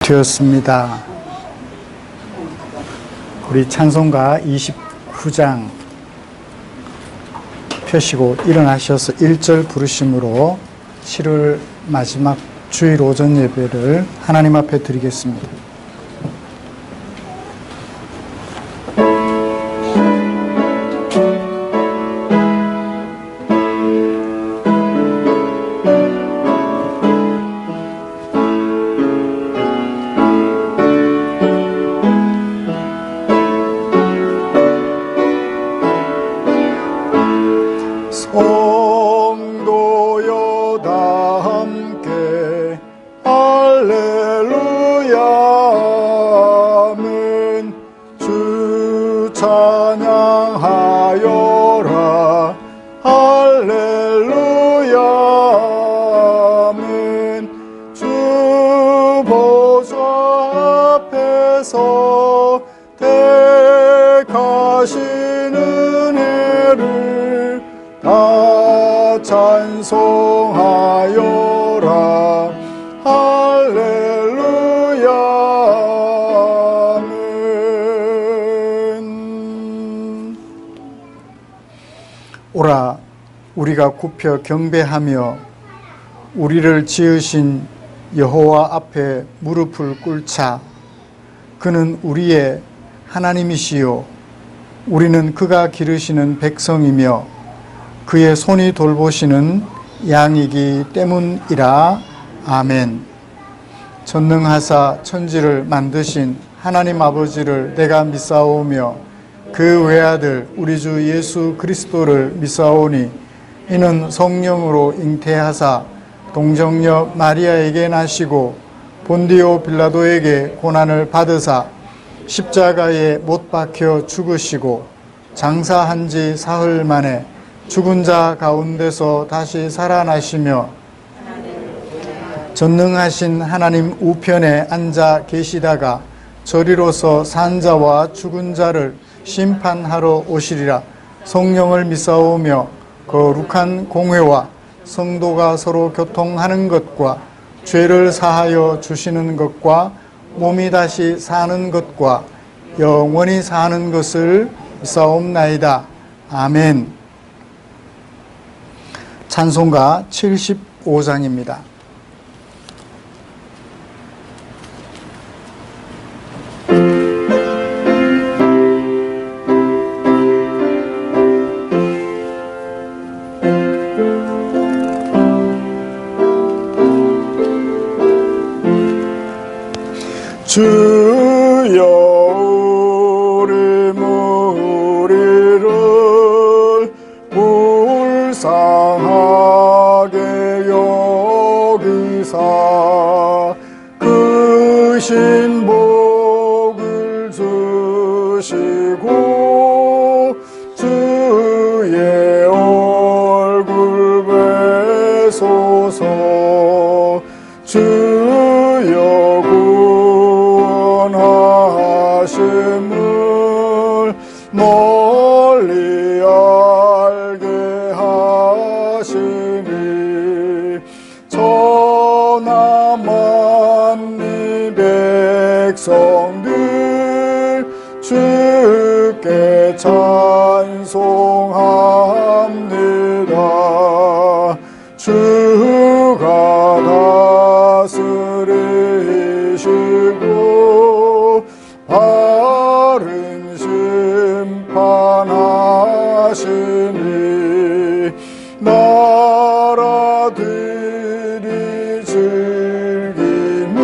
되었습니다. 우리 찬송가 29장 펴시고 일어나셔서 1절 부르심으로 7월 마지막 주일 오전 예배를 하나님 앞에 드리겠습니다. 성도여 다 함께 할렐루야 아멘. 주 찬양하여라 할렐루야 아멘. 주 보좌 앞에서 택하신 은혜를 다 찬송하여라 할렐루야 아멘. 오라 우리가 굽혀 경배하며 우리를 지으신 여호와 앞에 무릎을 꿇자. 그는 우리의 하나님이시요 우리는 그가 기르시는 백성이며 그의 손이 돌보시는 양이기 때문이라. 아멘. 전능하사 천지를 만드신 하나님 아버지를 내가 믿사오며 그 외아들 우리 주 예수 그리스도를 믿사오니 이는 성령으로 잉태하사 동정녀 마리아에게 나시고 본디오 빌라도에게 고난을 받으사 십자가에 못 박혀 죽으시고 장사한 지 사흘 만에 죽은 자 가운데서 다시 살아나시며 전능하신 하나님 우편에 앉아 계시다가 저리로서 산 자와 죽은 자를 심판하러 오시리라. 성령을 믿사오며 거룩한 공회와 성도가 서로 교통하는 것과 죄를 사하여 주시는 것과 몸이 다시 사는 것과 영원히 사는 것을 믿사옵나이다. 아멘. 찬송가 75장입니다. 주여 우리 무리를 불쌍하게 여기사 그 신복을 주시고 주의 얼굴 뵈소서. 주여 구원하심을 널리 알게 하시니 천하 만민 백성들 주께 찬송합니다. 주가 다스리시고 바른 심판하시니 나라들이 즐기며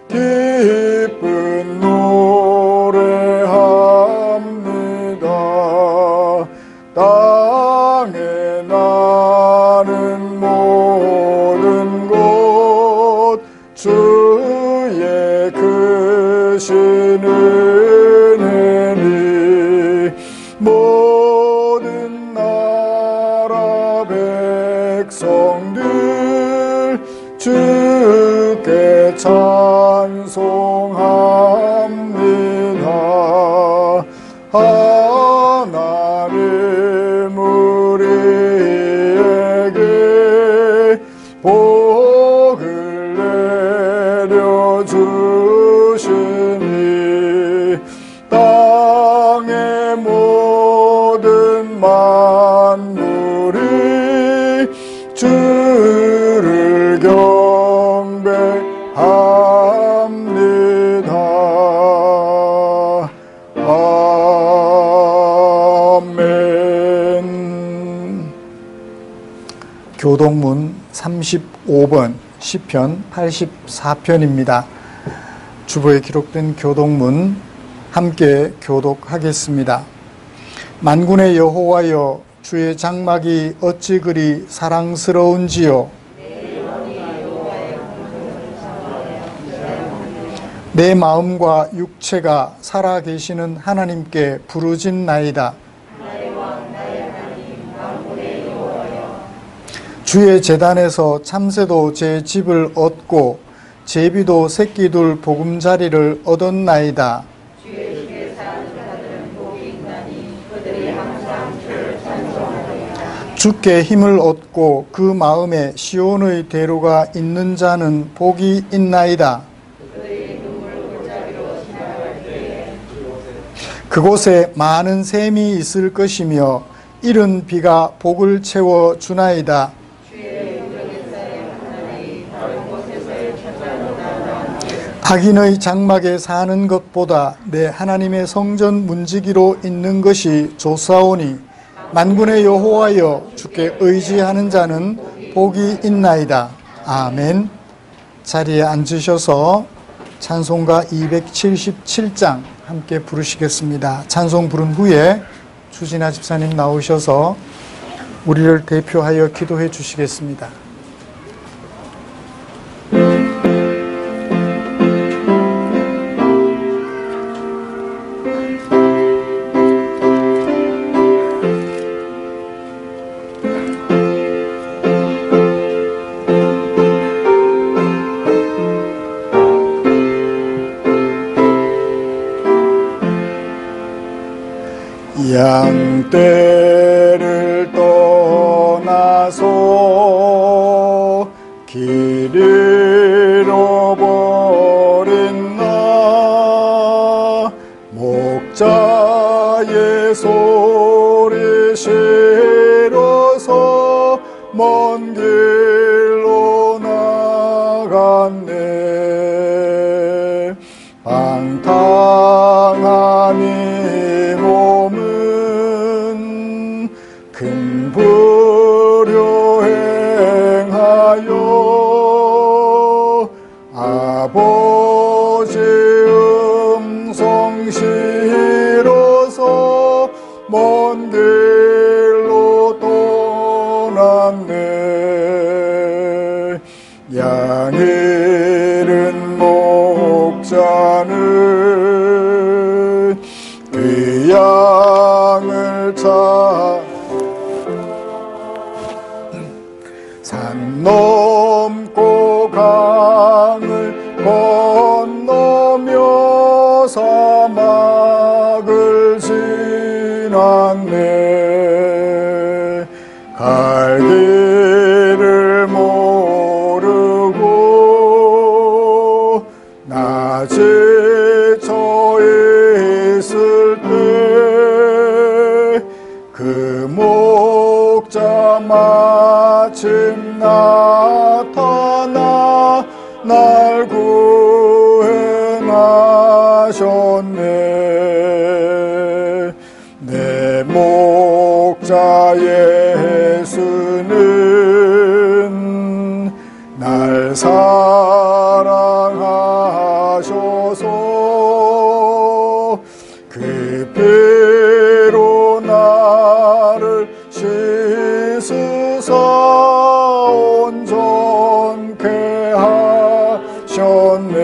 기쁜 노래합니다. 땅에 나는 모든 곳 주의 크신 은혜니 모든 나라 백성들 주께 찬송합니다. 하나님 우리에게 복을 내려 주시니 땅의 모든 만물이 주를 경배합니다. 아멘. 교독문 35번 시편 84편입니다. 주보에 기록된 교독문 함께 교독하겠습니다. 만군의 여호와여, 주의 장막이 어찌 그리 사랑스러운지요. 내 마음과 육체가 살아계시는 하나님께 부르짖나이다. 주의 제단에서 참새도 제 집을 얻고 제비도 새끼둘 보금자리를 얻었나이다. 주께 힘을 얻고 그 마음에 시온의 대로가 있는 자는 복이 있나이다. 그곳에 많은 샘이 있을 것이며 이른 비가 복을 채워 주나이다. 악인의 장막에 사는 것보다 내 하나님의 성전 문지기로 있는 것이 좋사오니 만군의 여호와여, 주께 의지하는 자는 복이 있나이다. 아멘. 자리에 앉으셔서 찬송가 277장 함께 부르시겠습니다. 찬송 부른 후에 주진아 집사님 나오셔서 우리를 대표하여 기도해 주시겠습니다. 양떼를 떠나서 길 잃어버린 나 목자의 소리 싫어서 먼 길로 나갔네. 방탕한 이 몸은 큰 불효 행하여 아버지 음성 싫어서 먼 길로 떠났네. 양 잃은 목자는 그 양을 찾아 산 넘고 강을 건너며 사막을 지났네. 갈 길을 모르고 나 지쳐 있을 때 그 목자 마침 나타나 날 구원하셨네. 내 목자 예수는 날 사랑하셔서 그 피로 나를 씻으사 온전케 하셨네.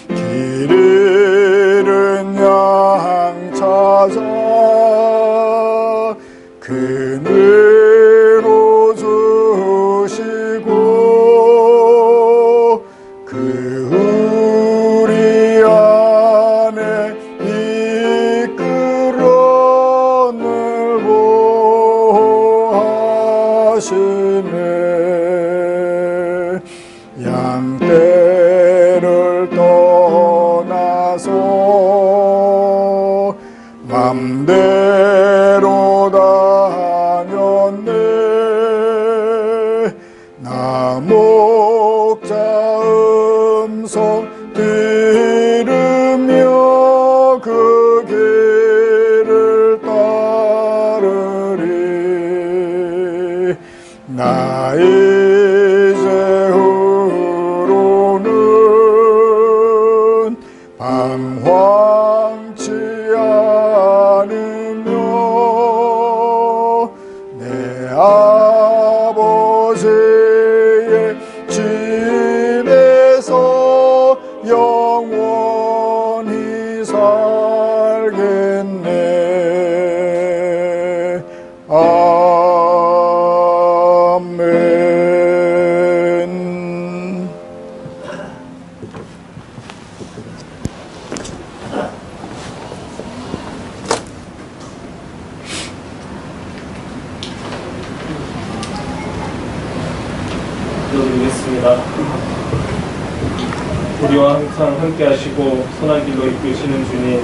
길 잃은 양 찾아 그늘로 주시고 그 우리 안에 이끌어 늘 보호하시네. 양 때를 떠나서 맘대로 다녔네. 나 목자 음성 들으며 그 길을 따르리. 나 이제 후로는 방황치 않으며 내 아버지의 집에서 영원히 살겠네. 아멘. 기도드리겠습니다. 우리와 항상 함께 하시고 선한 길로 이끄시는 주님,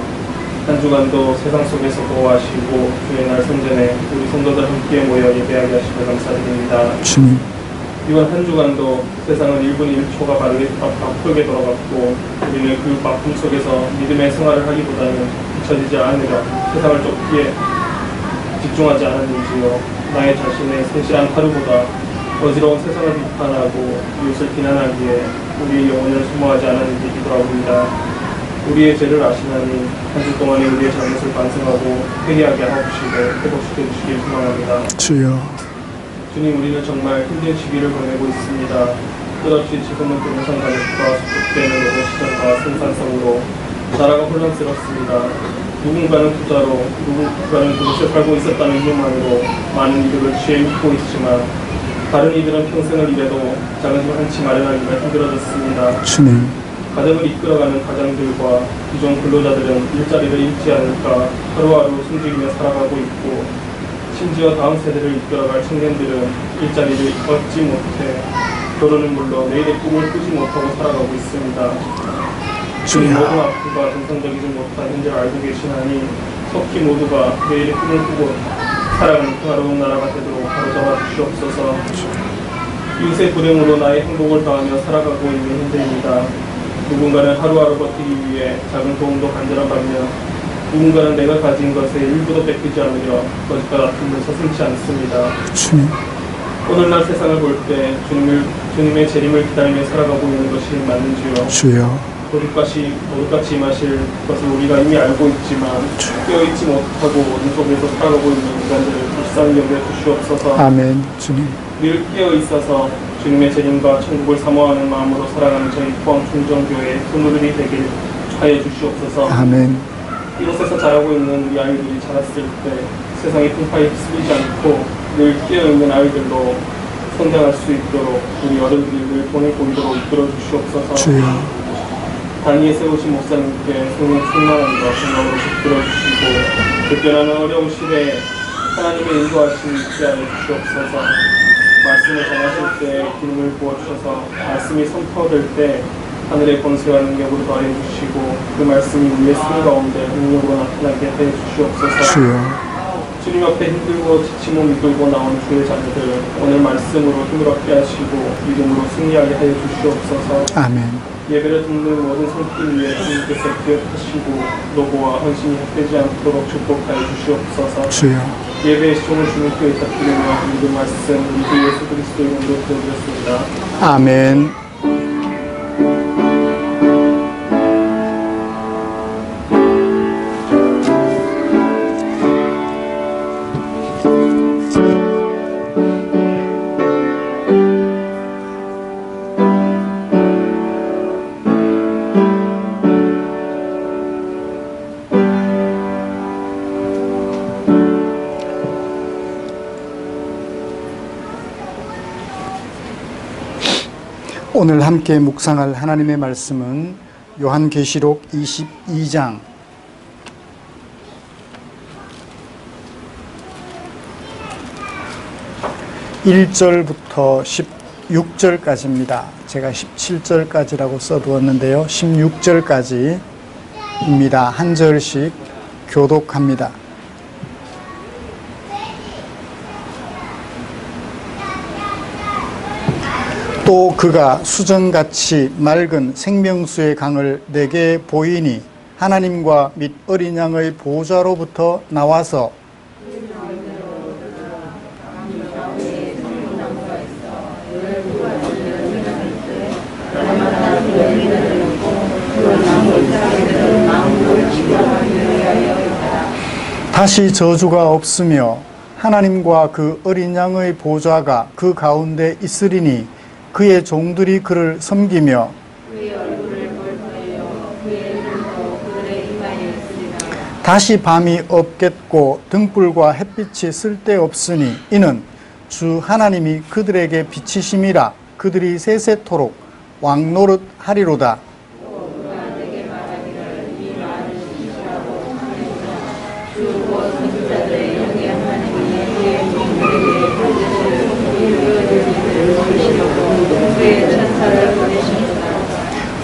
한 주간도 세상 속에서 보호하시고 주의 날 성전에 우리 성도들 함께 모여 예배하게 하시며 감사드립니다. 주님, 이번 한 주간도 세상은 1분 1초가 바쁘게 돌아갔고 우리는 그 바쁨 속에서 믿음의 생활을 하기보다는 잊혀지지 않으려 세상을 쫓기에 집중하지 않았는지요. 나의 자신의 세실한 하루보다 어지러운 세상을 비판하고 이웃을 비난하기에 우리의 영혼을 소모하지 않았는지 뒤돌아봅니다. 우리의 죄를 아시나니 한 주 동안에 우리의 잘못을 반성하고 회개하게 하옵시고 회복시켜 주시길 소망합니다. 주여, 주님, 우리는 정말 힘든 시기를 보내고 있습니다. 끝없이 지금은 부동산 가격과 수축되는 노동시장과 생산성으로 나라가 혼란스럽습니다. 누군가는 부자로, 누군가는 그곳에 살고 있었다는 이유만으로 많은 이득을 취해 입고 있지만 다른 이들은 평생을 일해도 작은 집 한 채 마련하기가 힘들어졌습니다. 주님, 가정을 이끌어가는 가장들과 기존 근로자들은 일자리를 잃지 않을까 하루하루 숨죽이며 살아가고 있고, 심지어 다음 세대를 이끌어갈 청년들은 일자리를 얻지 못해 결혼은 물론 내일의 꿈을 꾸지 못하고 살아가고 있습니다. 주님, 모든 앞과 정상적이지 못한 현재를 알고 계시나니 속히 모두가 내일의 꿈을 꾸고 살아가는 평화로운 나라가 되도록 바로잡아 주시옵소서. 이웃의 불행으로 나의 행복을 더하며 살아가고 있는 현재입니다. 누군가는 하루하루 버티기 위해 작은 도움도 간절함하며 누군가는 내가 가진 것의 일부도 뺏기지 않으려 거짓과 다툼을 서슴지 않습니다. 주님, 오늘날 세상을 볼 때 주님의 재림을 기다리며 살아가고 있는 것이 맞는지요? 주여, 도둑같이 임하실 것을 우리가 이미 알고 있지만 깨어있지 못하고 어둠 속에서 살아가고 있는 인간들을 불쌍히 여겨 주시옵소서. 아멘. 주님, 늘 깨어있어서 주님의 재림과 천국을 사모하는 마음으로 살아가는 저희 포항충정교회의 손노들이 되길 하여 주시옵소서. 아멘. 이곳에서 자라고 있는 우리 아이들이 자랐을 때 세상의 풍파에 휩쓸리지 않고 늘 깨어있는 아이들로 성장할 수 있도록 우리 어른들이 늘 돈을 보이도록 이끌어 주시옵소서. 주여, 단위에 세우신 목사님께 성령 충만함과 생각으로 붙들어 주시고 급변하는 어려운 시대에 하나님의 인도하심이 있게 하여 주시옵소서. 말씀을 전하실 때 기능을 부어주셔서 말씀이 선포될 때 하늘의 권세와 능력으로 더해 주시고 그 말씀이 우리의 삶 가운데 능력으로 나타나게 해 주시옵소서. 주여, 주님 앞에 힘들고 지친 몸 이끌고 나온 주의 자녀들 오늘 말씀으로 힘을 얻게 하시고 믿음으로 승리하게 하여 주시옵소서. 아멘. 예배를 듣는 모든 손길 위에 주님께서 기억하시고 노고와 헌신이 헛되지 않도록 축복하여 주시옵소서. 주여, 예배의 시종을 주님께 부탁드리며 믿음 말씀 우리 주 예수 그리스도의 이름으로 기도드렸습니다. 아멘. 오늘 함께 묵상할 하나님의 말씀은 요한계시록 22장 1절부터 16절까지입니다. 제가 17절까지라고 써두었는데요. 16절까지입니다. 한 절씩 교독합니다. 또 그가 수정같이 맑은 생명수의 강을 내게 보이니 하나님과 및 어린 양의 보좌로부터 나와서 다시 저주가 없으며 하나님과 그 어린 양의 보좌가 그 가운데 있으리니 그의 종들이 그를 섬기며 다시 밤이 없겠고 등불과 햇빛이 쓸데없으니 이는 주 하나님이 그들에게 비치심이라. 그들이 세세토록 왕노릇 하리로다.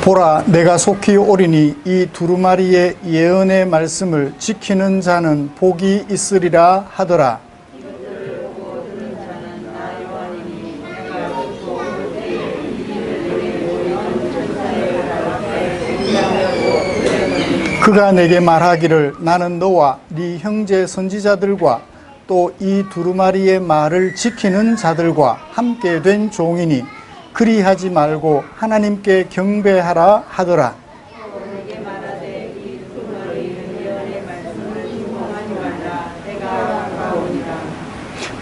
보라, 내가 속히 오리니 이 두루마리의 예언의 말씀을 지키는 자는 복이 있으리라 하더라. 그가 내게 말하기를 나는 너와 네 형제 선지자들과 또 이 두루마리의 말을 지키는 자들과 함께 된 종이니 그리하지 말고 하나님께 경배하라 하더라.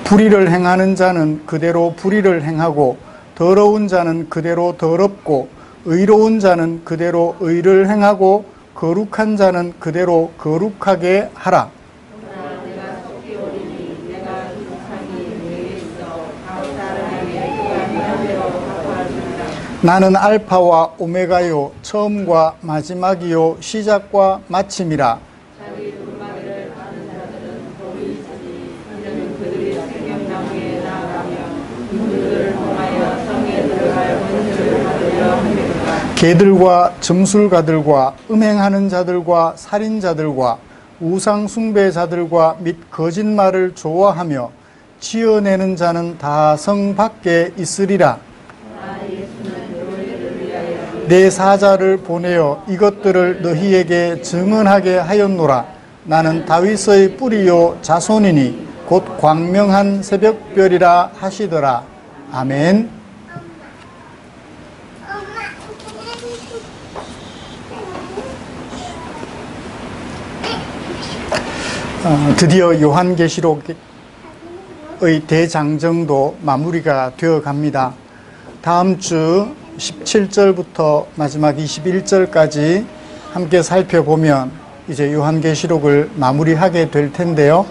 불의를 행하는 자는 그대로 불의를 행하고 더러운 자는 그대로 더럽고 의로운 자는 그대로 의를 행하고 거룩한 자는 그대로 거룩하게 하라. 나는 알파와 오메가요 처음과 마지막이요 시작과 마침이라. 개들과 점술가들과 음행하는 자들과 살인자들과 우상숭배자들과 및 거짓말을 좋아하며 지어내는 자는 다 성 밖에 있으리라. 내 사자를 보내어 이것들을 너희에게 증언하게 하였노라. 나는 다윗의 뿌리요 자손이니 곧 광명한 새벽별이라 하시더라. 아멘. 드디어 요한계시록의 대장정도 마무리가 되어 갑니다. 다음 주 17절부터 마지막 21절까지 함께 살펴보면 이제 요한계시록을 마무리하게 될 텐데요.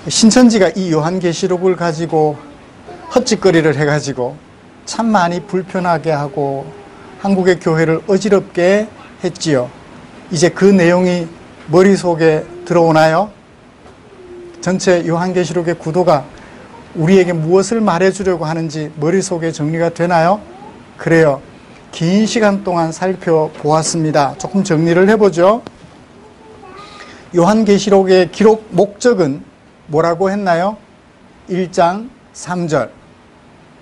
신천지가 이 요한계시록을 가지고 헛짓거리를 해가지고 참 많이 불편하게 하고 한국의 교회를 어지럽게 했지요. 이제 그 내용이 머릿속에 들어오나요? 전체 요한계시록의 구도가 우리에게 무엇을 말해주려고 하는지 머릿속에 정리가 되나요? 그래요. 긴 시간 동안 살펴보았습니다. 조금 정리를 해보죠. 요한계시록의 기록 목적은 뭐라고 했나요? 1장 3절.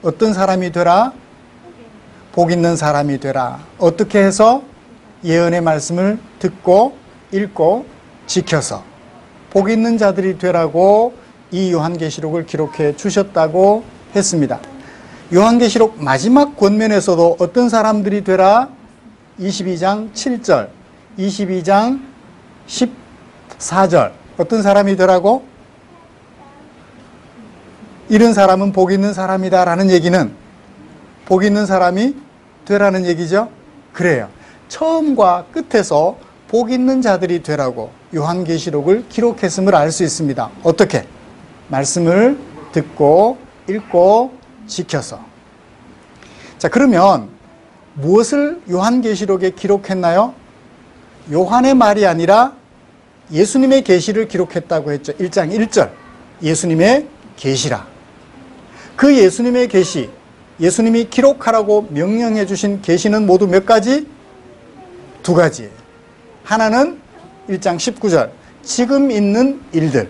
어떤 사람이 되라? 복 있는 사람이 되라. 어떻게 해서? 예언의 말씀을 듣고 읽고 지켜서 복 있는 자들이 되라고 이 요한계시록을 기록해 주셨다고 했습니다. 요한계시록 마지막 권면에서도 어떤 사람들이 되라? 22장 7절, 22장 14절. 어떤 사람이 되라고? 이런 사람은 복 있는 사람이다 라는 얘기는 복 있는 사람이 되라는 얘기죠. 그래요. 처음과 끝에서 복 있는 자들이 되라고 요한계시록을 기록했음을 알 수 있습니다. 어떻게? 말씀을 듣고 읽고 지켜서. 자, 그러면 무엇을 요한계시록에 기록했나요? 요한의 말이 아니라 예수님의 계시를 기록했다고 했죠. 1장 1절. 예수님의 계시라. 그 예수님의 계시, 예수님이 기록하라고 명령해 주신 계시는 모두 몇 가지? 두 가지. 하나는 1장 19절 지금 있는 일들,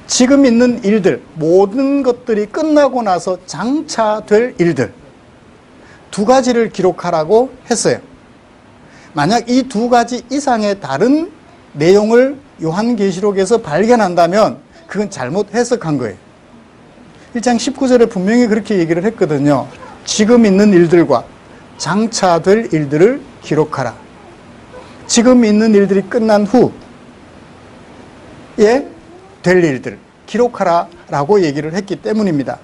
지금 있는 일들, 모든 것들이 끝나고 나서 장차 될 일들, 두 가지를 기록하라고 했어요. 만약 이 두 가지 이상의 다른 내용을 요한계시록에서 발견한다면 그건 잘못 해석한 거예요. 1장 19절에 분명히 그렇게 얘기를 했거든요. 지금 있는 일들과 장차 될 일들을 기록하라. 지금 있는 일들이 끝난 후에 될 일들 기록하라 라고 얘기를 했기 때문입니다.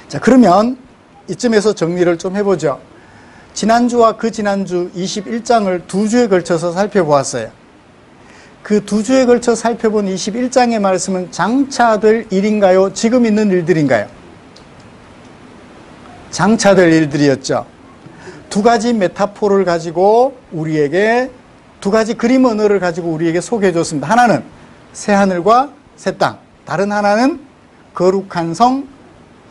자, 그러면 이쯤에서 정리를 좀 해보죠. 지난주와 그 지난주 21장을 두 주에 걸쳐서 살펴보았어요. 그 두 주에 걸쳐 살펴본 21장의 말씀은 장차 될 일인가요? 지금 있는 일들인가요? 장차 될 일들이었죠. 두 가지 메타포를 가지고 우리에게, 두 가지 그림 언어를 가지고 우리에게 소개해 줬습니다. 하나는 새하늘과 새 땅, 다른 하나는 거룩한 성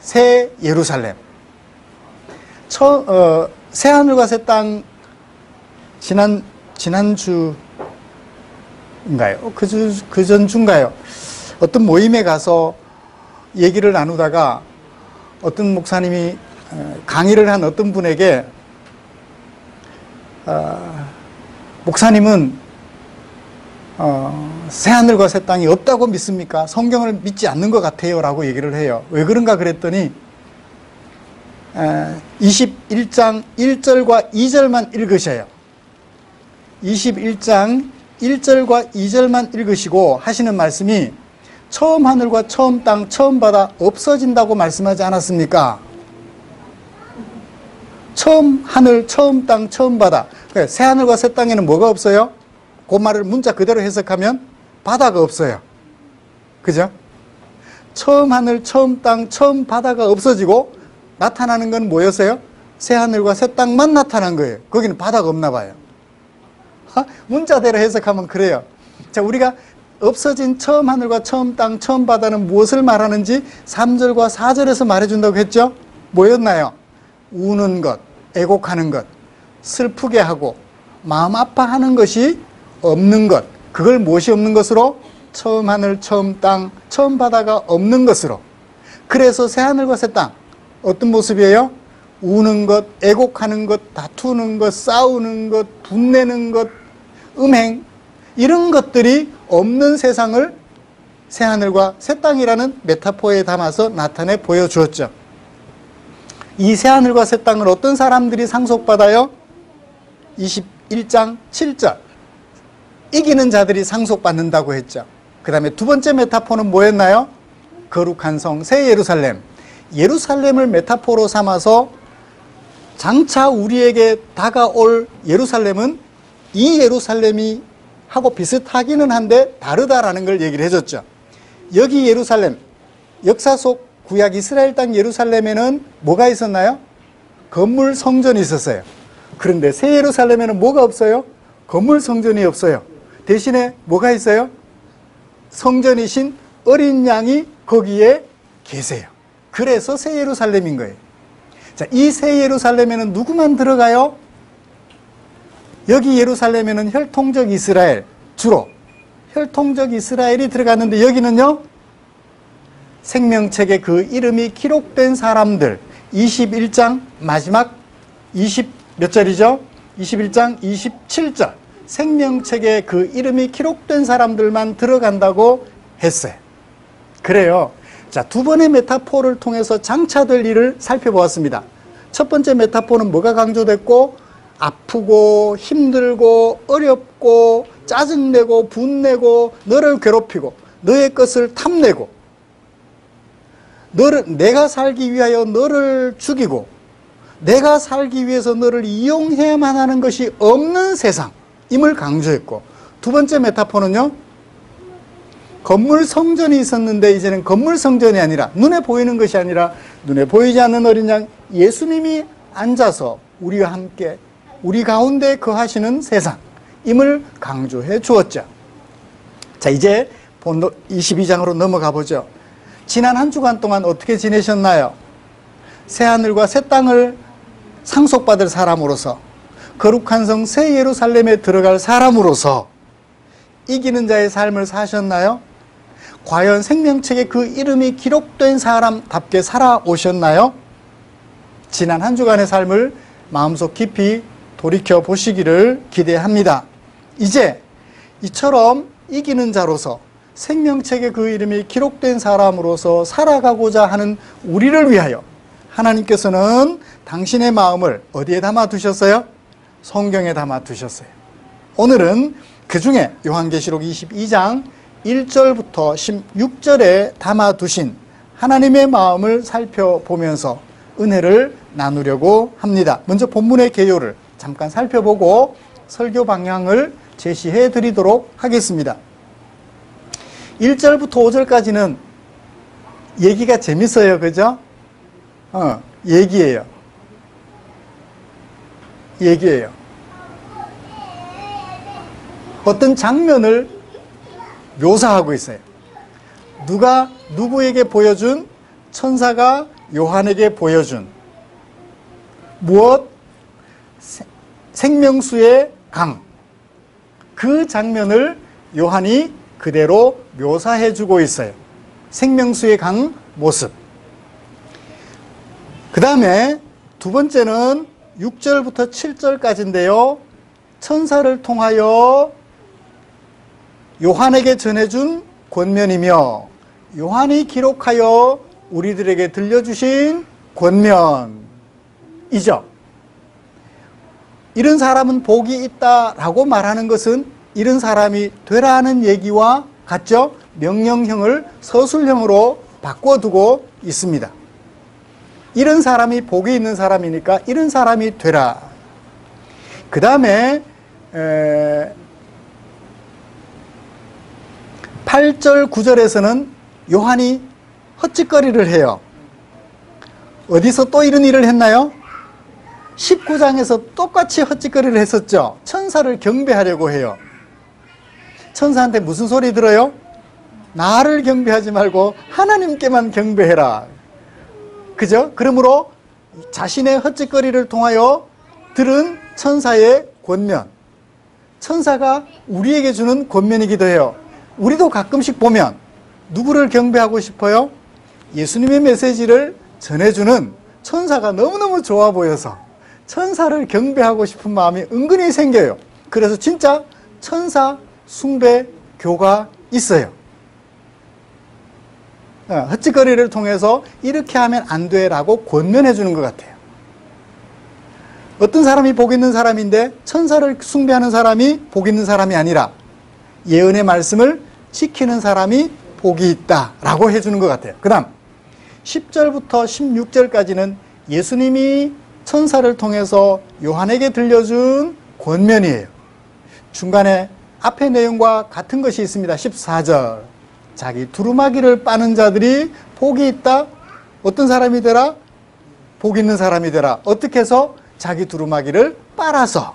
새 예루살렘. 새하늘과 새 땅 지난주인가요? 그 전주인가요? 어떤 모임에 가서 얘기를 나누다가 어떤 목사님이 강의를 한 어떤 분에게 목사님은 새하늘과 새 땅이 없다고 믿습니까? 성경을 믿지 않는 것 같아요 라고 얘기를 해요. 왜 그런가 그랬더니 21장 1절과 2절만 읽으셔요. 21장 1절과 2절만 읽으시고 하시는 말씀이 처음 하늘과 처음 땅, 처음 바다 없어진다고 말씀하지 않았습니까? 처음 하늘, 처음 땅, 처음 바다. 새 하늘과 새 땅에는 뭐가 없어요? 그 말을 문자 그대로 해석하면 바다가 없어요. 그죠? 처음 하늘, 처음 땅, 처음 바다가 없어지고 나타나는 건 뭐였어요? 새 하늘과 새 땅만 나타난 거예요. 거기는 바다가 없나 봐요. 문자대로 해석하면 그래요. 자, 우리가 없어진 처음 하늘과 처음 땅, 처음 바다는 무엇을 말하는지 3절과 4절에서 말해준다고 했죠? 뭐였나요? 우는 것, 애곡하는 것, 슬프게 하고 마음 아파하는 것이 없는 것. 그걸 무엇이 없는 것으로? 처음 하늘, 처음 땅, 처음 바다가 없는 것으로. 그래서 새 하늘과 새 땅 어떤 모습이에요? 우는 것, 애곡하는 것, 다투는 것, 싸우는 것, 분내는 것, 음행, 이런 것들이 없는 세상을 새 하늘과 새 땅이라는 메타포에 담아서 나타내 보여주었죠. 이 새 하늘과 새 땅을 어떤 사람들이 상속받아요? 21장 7절 이기는 자들이 상속받는다고 했죠. 그 다음에 두 번째 메타포는 뭐였나요? 거룩한 성 새 예루살렘. 예루살렘을 메타포로 삼아서 장차 우리에게 다가올 예루살렘은 이 예루살렘이 하고 비슷하기는 한데 다르다라는 걸 얘기를 해줬죠. 여기 예루살렘, 역사 속 구약 이스라엘 땅 예루살렘에는 뭐가 있었나요? 건물 성전이 있었어요. 그런데 새 예루살렘에는 뭐가 없어요? 건물 성전이 없어요. 대신에 뭐가 있어요? 성전이신 어린 양이 거기에 계세요. 그래서 새 예루살렘인 거예요. 자, 이 새 예루살렘에는 누구만 들어가요? 여기 예루살렘에는 혈통적 이스라엘, 주로 혈통적 이스라엘이 들어갔는데 여기는요, 생명책에 그 이름이 기록된 사람들, 21장 마지막 몇 절이죠? 21장 27절. 생명책에 그 이름이 기록된 사람들만 들어간다고 했어요. 그래요. 자, 두 번의 메타포를 통해서 장차될 일을 살펴보았습니다. 첫 번째 메타포는 뭐가 강조됐고? 아프고 힘들고 어렵고 짜증내고 분내고 너를 괴롭히고 너의 것을 탐내고 내가 살기 위하여 너를 죽이고 내가 살기 위해서 너를 이용해야만 하는 것이 없는 세상임을 강조했고, 두 번째 메타포는요, 건물 성전이 있었는데 이제는 건물 성전이 아니라 눈에 보이는 것이 아니라 눈에 보이지 않는 어린 양 예수님이 앉아서 우리와 함께 우리 가운데 거하시는 세상임을 강조해 주었죠. 자, 이제 본론 22장으로 넘어가 보죠. 지난 한 주간 동안 어떻게 지내셨나요? 새하늘과 새 땅을 상속받을 사람으로서 거룩한 성 새 예루살렘에 들어갈 사람으로서 이기는 자의 삶을 사셨나요? 과연 생명책에 그 이름이 기록된 사람답게 살아오셨나요? 지난 한 주간의 삶을 마음속 깊이 돌이켜 보시기를 기대합니다. 이제 이처럼 이기는 자로서 생명책에 그 이름이 기록된 사람으로서 살아가고자 하는 우리를 위하여 하나님께서는 당신의 마음을 어디에 담아 두셨어요? 성경에 담아 두셨어요. 오늘은 그 중에 요한계시록 22장 1절부터 16절에 담아 두신 하나님의 마음을 살펴보면서 은혜를 나누려고 합니다. 먼저 본문의 개요를 잠깐 살펴보고 설교 방향을 제시해 드리도록 하겠습니다. 1절부터 5절까지는 얘기가 재밌어요. 그죠? 얘기예요. 어떤 장면을 묘사하고 있어요. 누가 누구에게 보여준? 천사가 요한에게 보여준 무엇? 생명수의 강. 그 장면을 요한이 그대로 묘사해 주고 있어요. 생명수의 강 모습. 그 다음에 두 번째는 6절부터 7절까지인데요. 천사를 통하여 요한에게 전해준 권면이며 요한이 기록하여 우리들에게 들려주신 권면이죠. 이런 사람은 복이 있다라고 말하는 것은 이런 사람이 되라는 얘기와 같죠? 명령형을 서술형으로 바꿔두고 있습니다. 이런 사람이 복이 있는 사람이니까 이런 사람이 되라. 그 다음에 8절 9절에서는 요한이 헛짓거리를 해요. 어디서 또 이런 일을 했나요? 19장에서 똑같이 헛짓거리를 했었죠. 천사를 경배하려고 해요. 천사한테 무슨 소리 들어요? 나를 경배하지 말고 하나님께만 경배해라. 그죠? 그러므로 자신의 헛짓거리를 통하여 들은 천사의 권면, 천사가 우리에게 주는 권면이기도 해요. 우리도 가끔씩 보면 누구를 경배하고 싶어요? 예수님의 메시지를 전해주는 천사가 너무너무 좋아 보여서 천사를 경배하고 싶은 마음이 은근히 생겨요. 그래서 진짜 천사 숭배교가 있어요. 헛짓거리를 통해서 이렇게 하면 안 돼라고 권면해 주는 것 같아요. 어떤 사람이 복 있는 사람인데 천사를 숭배하는 사람이 복 있는 사람이 아니라 예언의 말씀을 지키는 사람이 복이 있다라고 해주는 것 같아요. 그 다음 10절부터 16절까지는 예수님이 천사를 통해서 요한에게 들려준 권면이에요. 중간에 앞의 내용과 같은 것이 있습니다. 14절 자기 두루마기를 빠는 자들이 복이 있다. 어떤 사람이 되라? 복 있는 사람이 되라. 어떻게 해서? 자기 두루마기를 빨아서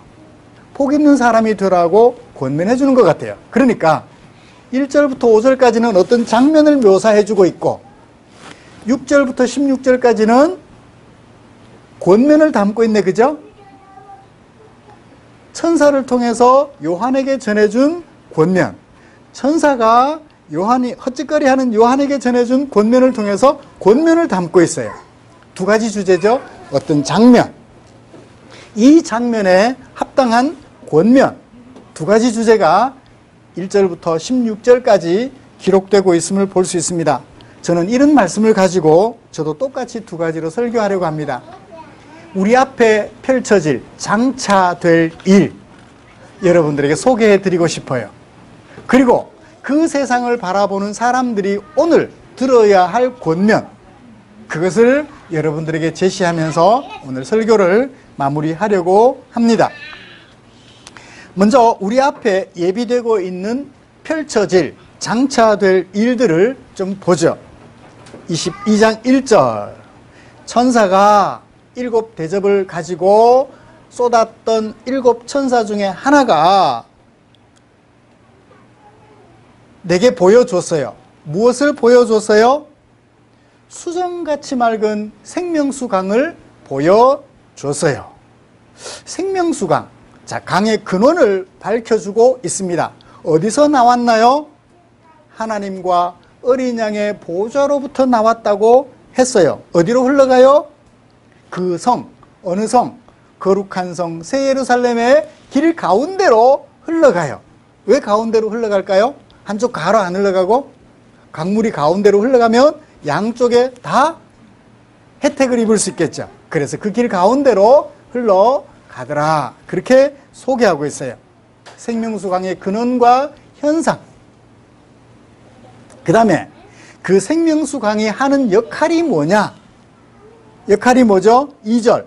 복 있는 사람이 되라고 권면해 주는 것 같아요. 그러니까 1절부터 5절까지는 어떤 장면을 묘사해 주고 있고 6절부터 16절까지는 권면을 담고 있네. 그죠? 천사를 통해서 요한에게 전해준 권면, 천사가 요한이 헛짓거리하는 요한에게 전해준 권면을 통해서 권면을 담고 있어요. 두 가지 주제죠. 어떤 장면, 이 장면에 합당한 권면, 두 가지 주제가 1절부터 16절까지 기록되고 있음을 볼 수 있습니다. 저는 이런 말씀을 가지고 저도 똑같이 두 가지로 설교하려고 합니다. 우리 앞에 펼쳐질 장차될 일, 여러분들에게 소개해 드리고 싶어요. 그리고 그 세상을 바라보는 사람들이 오늘 들어야 할 권면, 그것을 여러분들에게 제시하면서 오늘 설교를 마무리하려고 합니다. 먼저 우리 앞에 예비되고 있는 펼쳐질 장차될 일들을 좀 보죠. 22장 1절 천사가 7 대접을 가지고 쏟았던 7 천사 중에 하나가 내게 보여줬어요. 무엇을 보여줬어요? 수정같이 맑은 생명수강을 보여줬어요. 생명수강, 자, 강의 근원을 밝혀주고 있습니다. 어디서 나왔나요? 하나님과 어린 양의 보좌로부터 나왔다고 했어요. 어디로 흘러가요? 그 성, 어느 성? 거룩한 성 새 예루살렘의 길 가운데로 흘러가요. 왜 가운데로 흘러갈까요? 한쪽 가로 안 흘러가고 강물이 가운데로 흘러가면 양쪽에 다 혜택을 입을 수 있겠죠. 그래서 그 길 가운데로 흘러가더라. 그렇게 소개하고 있어요. 생명수강의 근원과 현상. 그 다음에 그 생명수강이 하는 역할이 뭐냐? 역할이 뭐죠? 2절.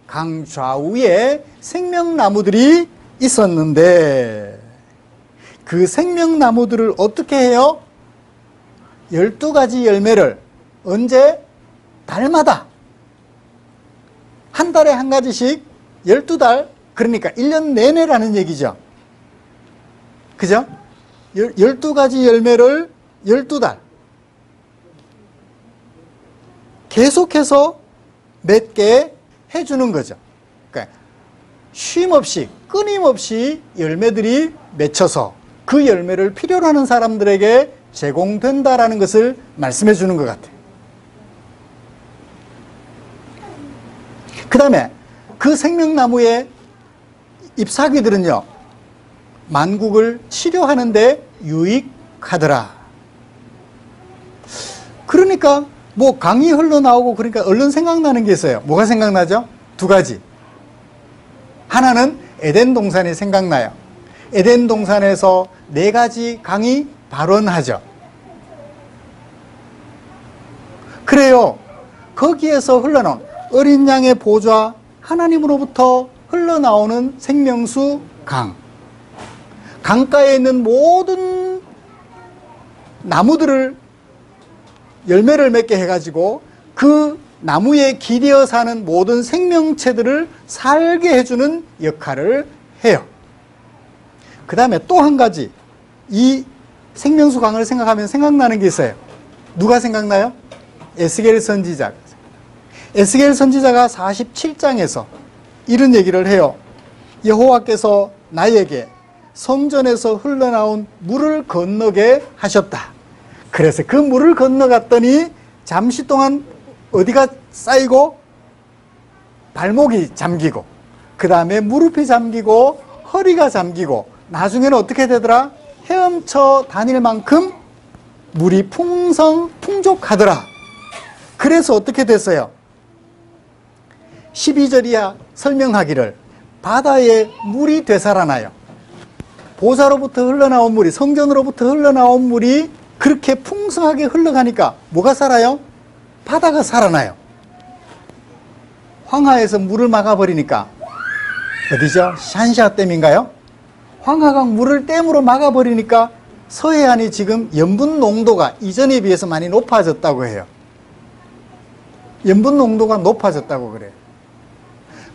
강 좌우에 생명나무들이 있었는데 그 생명나무들을 어떻게 해요? 12가지 열매를 언제? 달마다 한 달에 한 가지씩 12달, 그러니까 1년 내내라는 얘기죠. 그죠? 12가지 열매를 12달 계속해서 맺게 해주는 거죠. 그러니까 쉼없이 끊임없이 열매들이 맺혀서 그 열매를 필요로 하는 사람들에게 제공된다라는 것을 말씀해 주는 것 같아요. 그 다음에 그 생명나무의 잎사귀들은요, 만국을 치료하는데 유익하더라. 그러니까 뭐 강이 흘러나오고 그러니까 얼른 생각나는 게 있어요. 뭐가 생각나죠? 두 가지. 하나는 에덴 동산이 생각나요. 에덴 동산에서 4가지 강이 발원하죠. 그래요. 거기에서 흘러나온 어린 양의 보좌, 하나님으로부터 흘러나오는 생명수 강. 강가에 있는 모든 나무들을 열매를 맺게 해가지고 그 나무에 기대어 사는 모든 생명체들을 살게 해주는 역할을 해요. 그 다음에 또 한 가지, 이 생명수 강을 생각하면 생각나는 게 있어요. 누가 생각나요? 에스겔 선지자. 에스겔 선지자가 47장에서 이런 얘기를 해요. 여호와께서 나에게 성전에서 흘러나온 물을 건너게 하셨다. 그래서 그 물을 건너갔더니 잠시 동안 어디가 쌓이고 발목이 잠기고 그 다음에 무릎이 잠기고 허리가 잠기고 나중에는 어떻게 되더라? 헤엄쳐 다닐 만큼 물이 풍족하더라. 그래서 어떻게 됐어요? 12절이야 설명하기를 바다에 물이 되살아나요. 보좌로부터 흘러나온 물이, 성전으로부터 흘러나온 물이 그렇게 풍성하게 흘러가니까 뭐가 살아요? 바다가 살아나요. 황하에서 물을 막아버리니까 어디죠? 샨샤댐인가요? 황하강 물을 댐으로 막아버리니까 서해안이 지금 염분 농도가 이전에 비해서 많이 높아졌다고 해요. 염분 농도가 높아졌다고 그래요.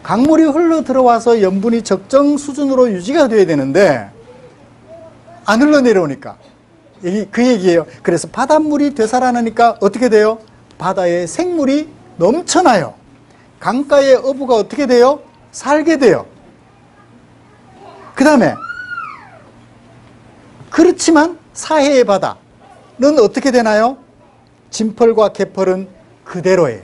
강물이 흘러 들어와서 염분이 적정 수준으로 유지가 돼야 되는데 안 흘러내려오니까 그 얘기예요. 그래서 바닷물이 되살아나니까 어떻게 돼요? 바다에 생물이 넘쳐나요. 강가의 어부가 어떻게 돼요? 살게 돼요. 그 다음에 그렇지만 사해의 바다는 어떻게 되나요? 진펄과 개펄은 그대로예요.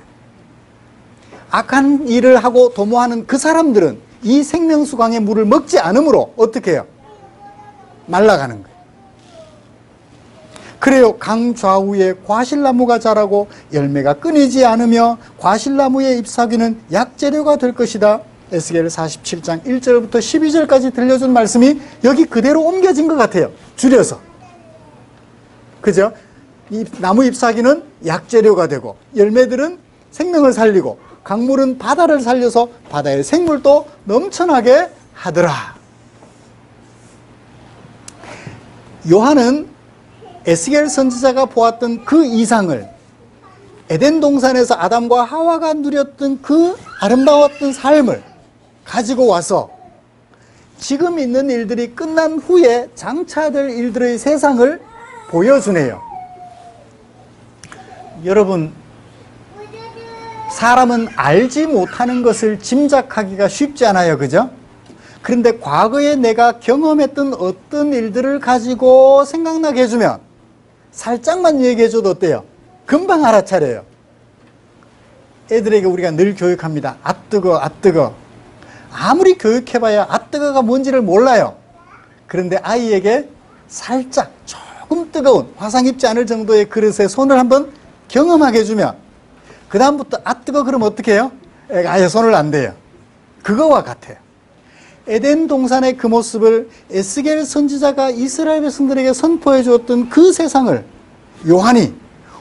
악한 일을 하고 도모하는 그 사람들은 이 생명수강의 물을 먹지 않으므로 어떻게 해요? 말라가는 거예요. 그래요. 강 좌우에 과실나무가 자라고 열매가 끊이지 않으며 과실나무의 잎사귀는 약재료가 될 것이다. 에스겔 47장 1절부터 12절까지 들려준 말씀이 여기 그대로 옮겨진 것 같아요. 줄여서. 그죠? 이 나무 잎사귀는 약재료가 되고 열매들은 생명을 살리고 강물은 바다를 살려서 바다의 생물도 넘쳐나게 하더라. 요한은 에스겔 선지자가 보았던 그 이상을 에덴 동산에서 아담과 하와가 누렸던 그 아름다웠던 삶을 가지고 와서 지금 있는 일들이 끝난 후에 장차될 일들의 세상을 보여주네요. 여러분, 사람은 알지 못하는 것을 짐작하기가 쉽지 않아요. 그죠? 그런데 과거에 내가 경험했던 어떤 일들을 가지고 생각나게 해주면 살짝만 얘기해줘도 어때요? 금방 알아차려요. 애들에게 우리가 늘 교육합니다. 아 뜨거, 아 뜨거. 아무리 교육해봐야 아 뜨거가 뭔지를 몰라요. 그런데 아이에게 살짝 조금 뜨거운 화상 입지 않을 정도의 그릇에 손을 한번 경험하게 해주면 그 다음부터 아 뜨거 그러면 어떻게 해요? 애가 아예 손을 안 대요. 그거와 같아요. 에덴 동산의 그 모습을 에스겔 선지자가 이스라엘 백성들에게 선포해 주었던 그 세상을 요한이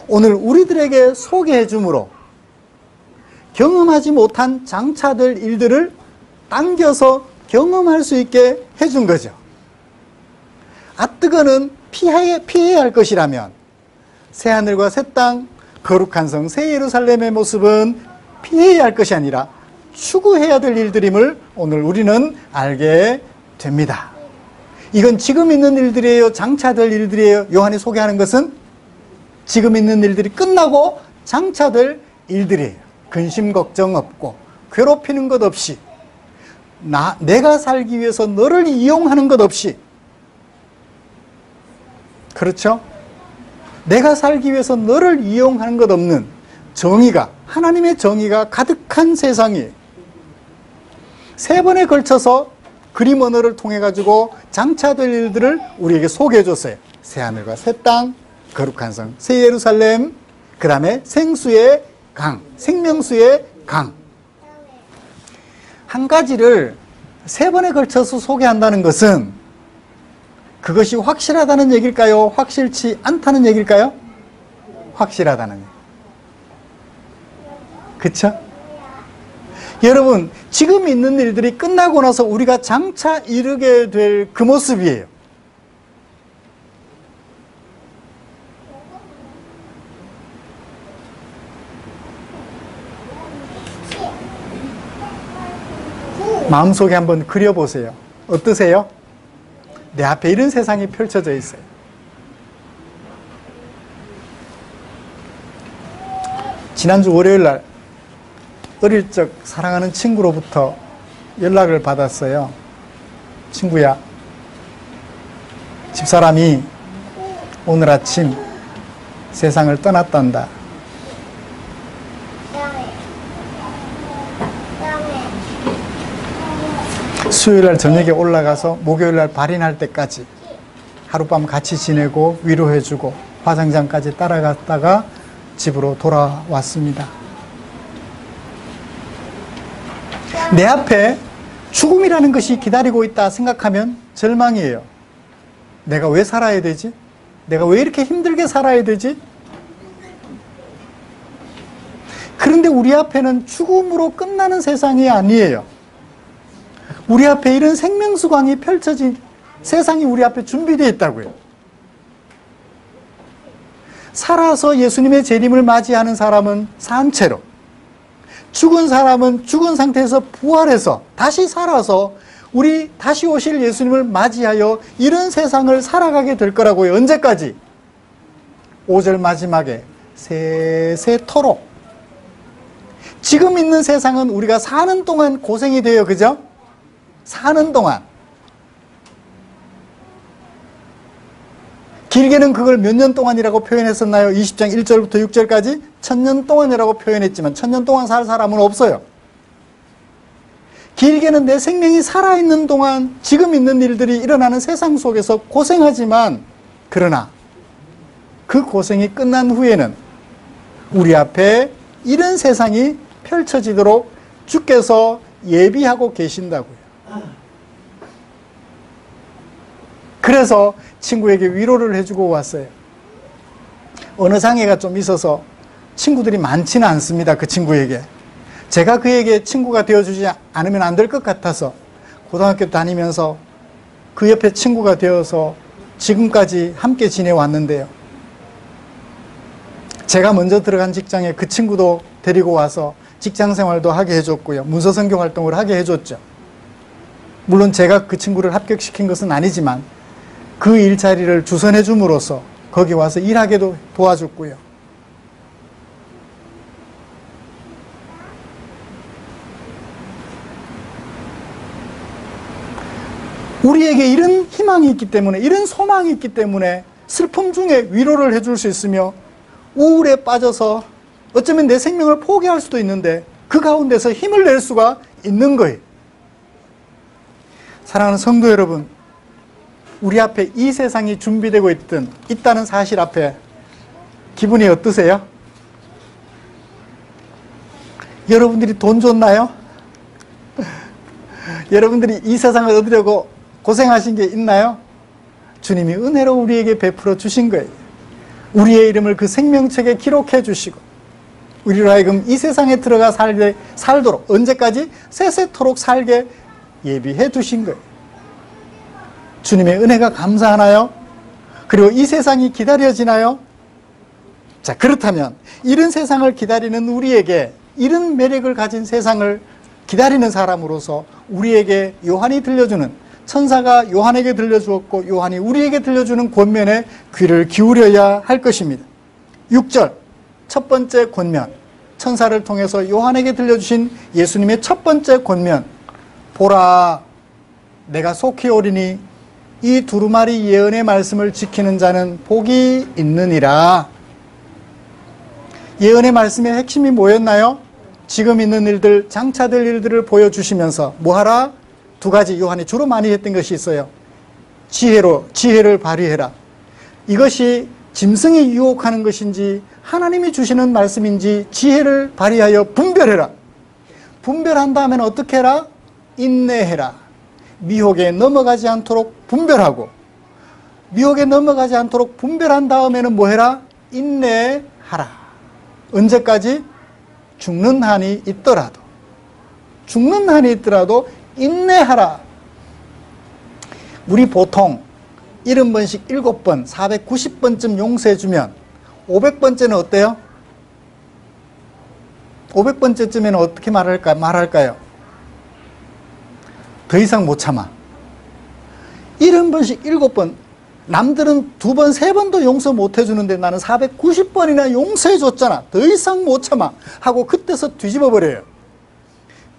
오늘 우리들에게 소개해 주므로 경험하지 못한 장차될 일들을 당겨서 경험할 수 있게 해준 거죠. 아 뜨거는 피해야 할 것이라면 새하늘과 새 땅, 거룩한 성 새 예루살렘의 모습은 피해야 할 것이 아니라 추구해야 될 일들임을 오늘 우리는 알게 됩니다. 이건 지금 있는 일들이에요? 장차될 일들이에요? 요한이 소개하는 것은 지금 있는 일들이 끝나고 장차될 일들이에요. 근심 걱정 없고 괴롭히는 것 없이 내가 살기 위해서 너를 이용하는 것 없이, 그렇죠? 내가 살기 위해서 너를 이용하는 것 없는 정의가, 하나님의 정의가 가득한 세상이에요. 3번에 걸쳐서 그림 언어를 통해 가지고 장차될 일들을 우리에게 소개해 줬어요. 새하늘과 새 땅, 거룩한 성 새 예루살렘, 그 다음에 생수의 강, 생명수의 강. 한 가지를 3번에 걸쳐서 소개한다는 것은 그것이 확실하다는 얘기일까요? 확실치 않다는 얘기일까요? 확실하다는 얘기. 그쵸? 여러분, 지금 있는 일들이 끝나고 나서 우리가 장차 이르게 될 그 모습이에요. 마음속에 한번 그려보세요. 어떠세요? 내 앞에 이런 세상이 펼쳐져 있어요. 지난주 월요일 날 어릴 적 사랑하는 친구로부터 연락을 받았어요. 친구야, 집사람이 오늘 아침 세상을 떠났단다. 수요일날 저녁에 올라가서 목요일날 발인할 때까지 하룻밤 같이 지내고 위로해주고 화장장까지 따라갔다가 집으로 돌아왔습니다. 내 앞에 죽음이라는 것이 기다리고 있다 생각하면 절망이에요. 내가 왜 살아야 되지? 내가 왜 이렇게 힘들게 살아야 되지? 그런데 우리 앞에는 죽음으로 끝나는 세상이 아니에요. 우리 앞에 이런 생명수광이 펼쳐진 세상이 우리 앞에 준비되어 있다고요. 살아서 예수님의 재림을 맞이하는 사람은 산 채로, 죽은 사람은 죽은 상태에서 부활해서 다시 살아서 우리 다시 오실 예수님을 맞이하여 이런 세상을 살아가게 될 거라고요. 언제까지? 5절 마지막에 세세토록. 지금 있는 세상은 우리가 사는 동안 고생이 돼요. 그죠? 사는 동안. 길게는 그걸 몇 년 동안이라고 표현했었나요? 20장 1절부터 6절까지 1000년 동안이라고 표현했지만 1000년 동안 살 사람은 없어요. 길게는 내 생명이 살아있는 동안 지금 있는 일들이 일어나는 세상 속에서 고생하지만, 그러나 그 고생이 끝난 후에는 우리 앞에 이런 세상이 펼쳐지도록 주께서 예비하고 계신다고요. 그래서 친구에게 위로를 해주고 왔어요. 어느 장애가 좀 있어서 친구들이 많지는 않습니다. 그 친구에게. 제가 그에게 친구가 되어주지 않으면 안 될 것 같아서 고등학교 다니면서 그 옆에 친구가 되어서 지금까지 함께 지내왔는데요. 제가 먼저 들어간 직장에 그 친구도 데리고 와서 직장생활도 하게 해줬고요. 문서선교 활동을 하게 해줬죠. 물론 제가 그 친구를 합격시킨 것은 아니지만 그 일자리를 주선해 줌으로써 거기 와서 일하게도 도와줬고요. 우리에게 이런 희망이 있기 때문에, 이런 소망이 있기 때문에 슬픔 중에 위로를 해줄 수 있으며, 우울에 빠져서 어쩌면 내 생명을 포기할 수도 있는데 그 가운데서 힘을 낼 수가 있는 거예요. 사랑하는 성도 여러분, 우리 앞에 이 세상이 준비되고 있다는 사실 앞에 기분이 어떠세요? 여러분들이 돈 줬나요? 여러분들이 이 세상을 얻으려고 고생하신 게 있나요? 주님이 은혜로 우리에게 베풀어 주신 거예요. 우리의 이름을 그 생명책에 기록해 주시고 우리로 하여금 이 세상에 들어가 살도록, 언제까지? 세세토록 살게 예비해 두신 거예요. 주님의 은혜가 감사하나요? 그리고 이 세상이 기다려지나요? 자, 그렇다면 이런 세상을 기다리는 우리에게, 이런 매력을 가진 세상을 기다리는 사람으로서 우리에게 요한이 들려주는, 천사가 요한에게 들려주었고 요한이 우리에게 들려주는 권면에 귀를 기울여야 할 것입니다. 6절 첫 번째 권면, 천사를 통해서 요한에게 들려주신 예수님의 첫 번째 권면, 보라 내가 속히 오리니 이 두루마리 예언의 말씀을 지키는 자는 복이 있느니라. 예언의 말씀의 핵심이 뭐였나요? 지금 있는 일들, 장차될 일들을 보여주시면서 뭐하라? 두 가지 요한이 주로 많이 했던 것이 있어요. 지혜를 발휘해라. 이것이 짐승이 유혹하는 것인지 하나님이 주시는 말씀인지 지혜를 발휘하여 분별해라. 분별한 다음에는 어떻게 해라? 인내해라. 미혹에 넘어가지 않도록 분별하고, 미혹에 넘어가지 않도록 분별한 다음에는 뭐 해라? 인내하라. 언제까지? 죽는 한이 있더라도, 죽는 한이 있더라도 인내하라. 우리 보통 70번씩 7번, 490번쯤 용서해주면 500번째는 어때요? 500번째쯤에는 어떻게 말할까요? 더 이상 못 참아. 70번씩 7번, 남들은 2번, 3번도 용서 못 해주는데 나는 490번이나 용서해줬잖아. 더 이상 못 참아. 하고 그때서 뒤집어버려요.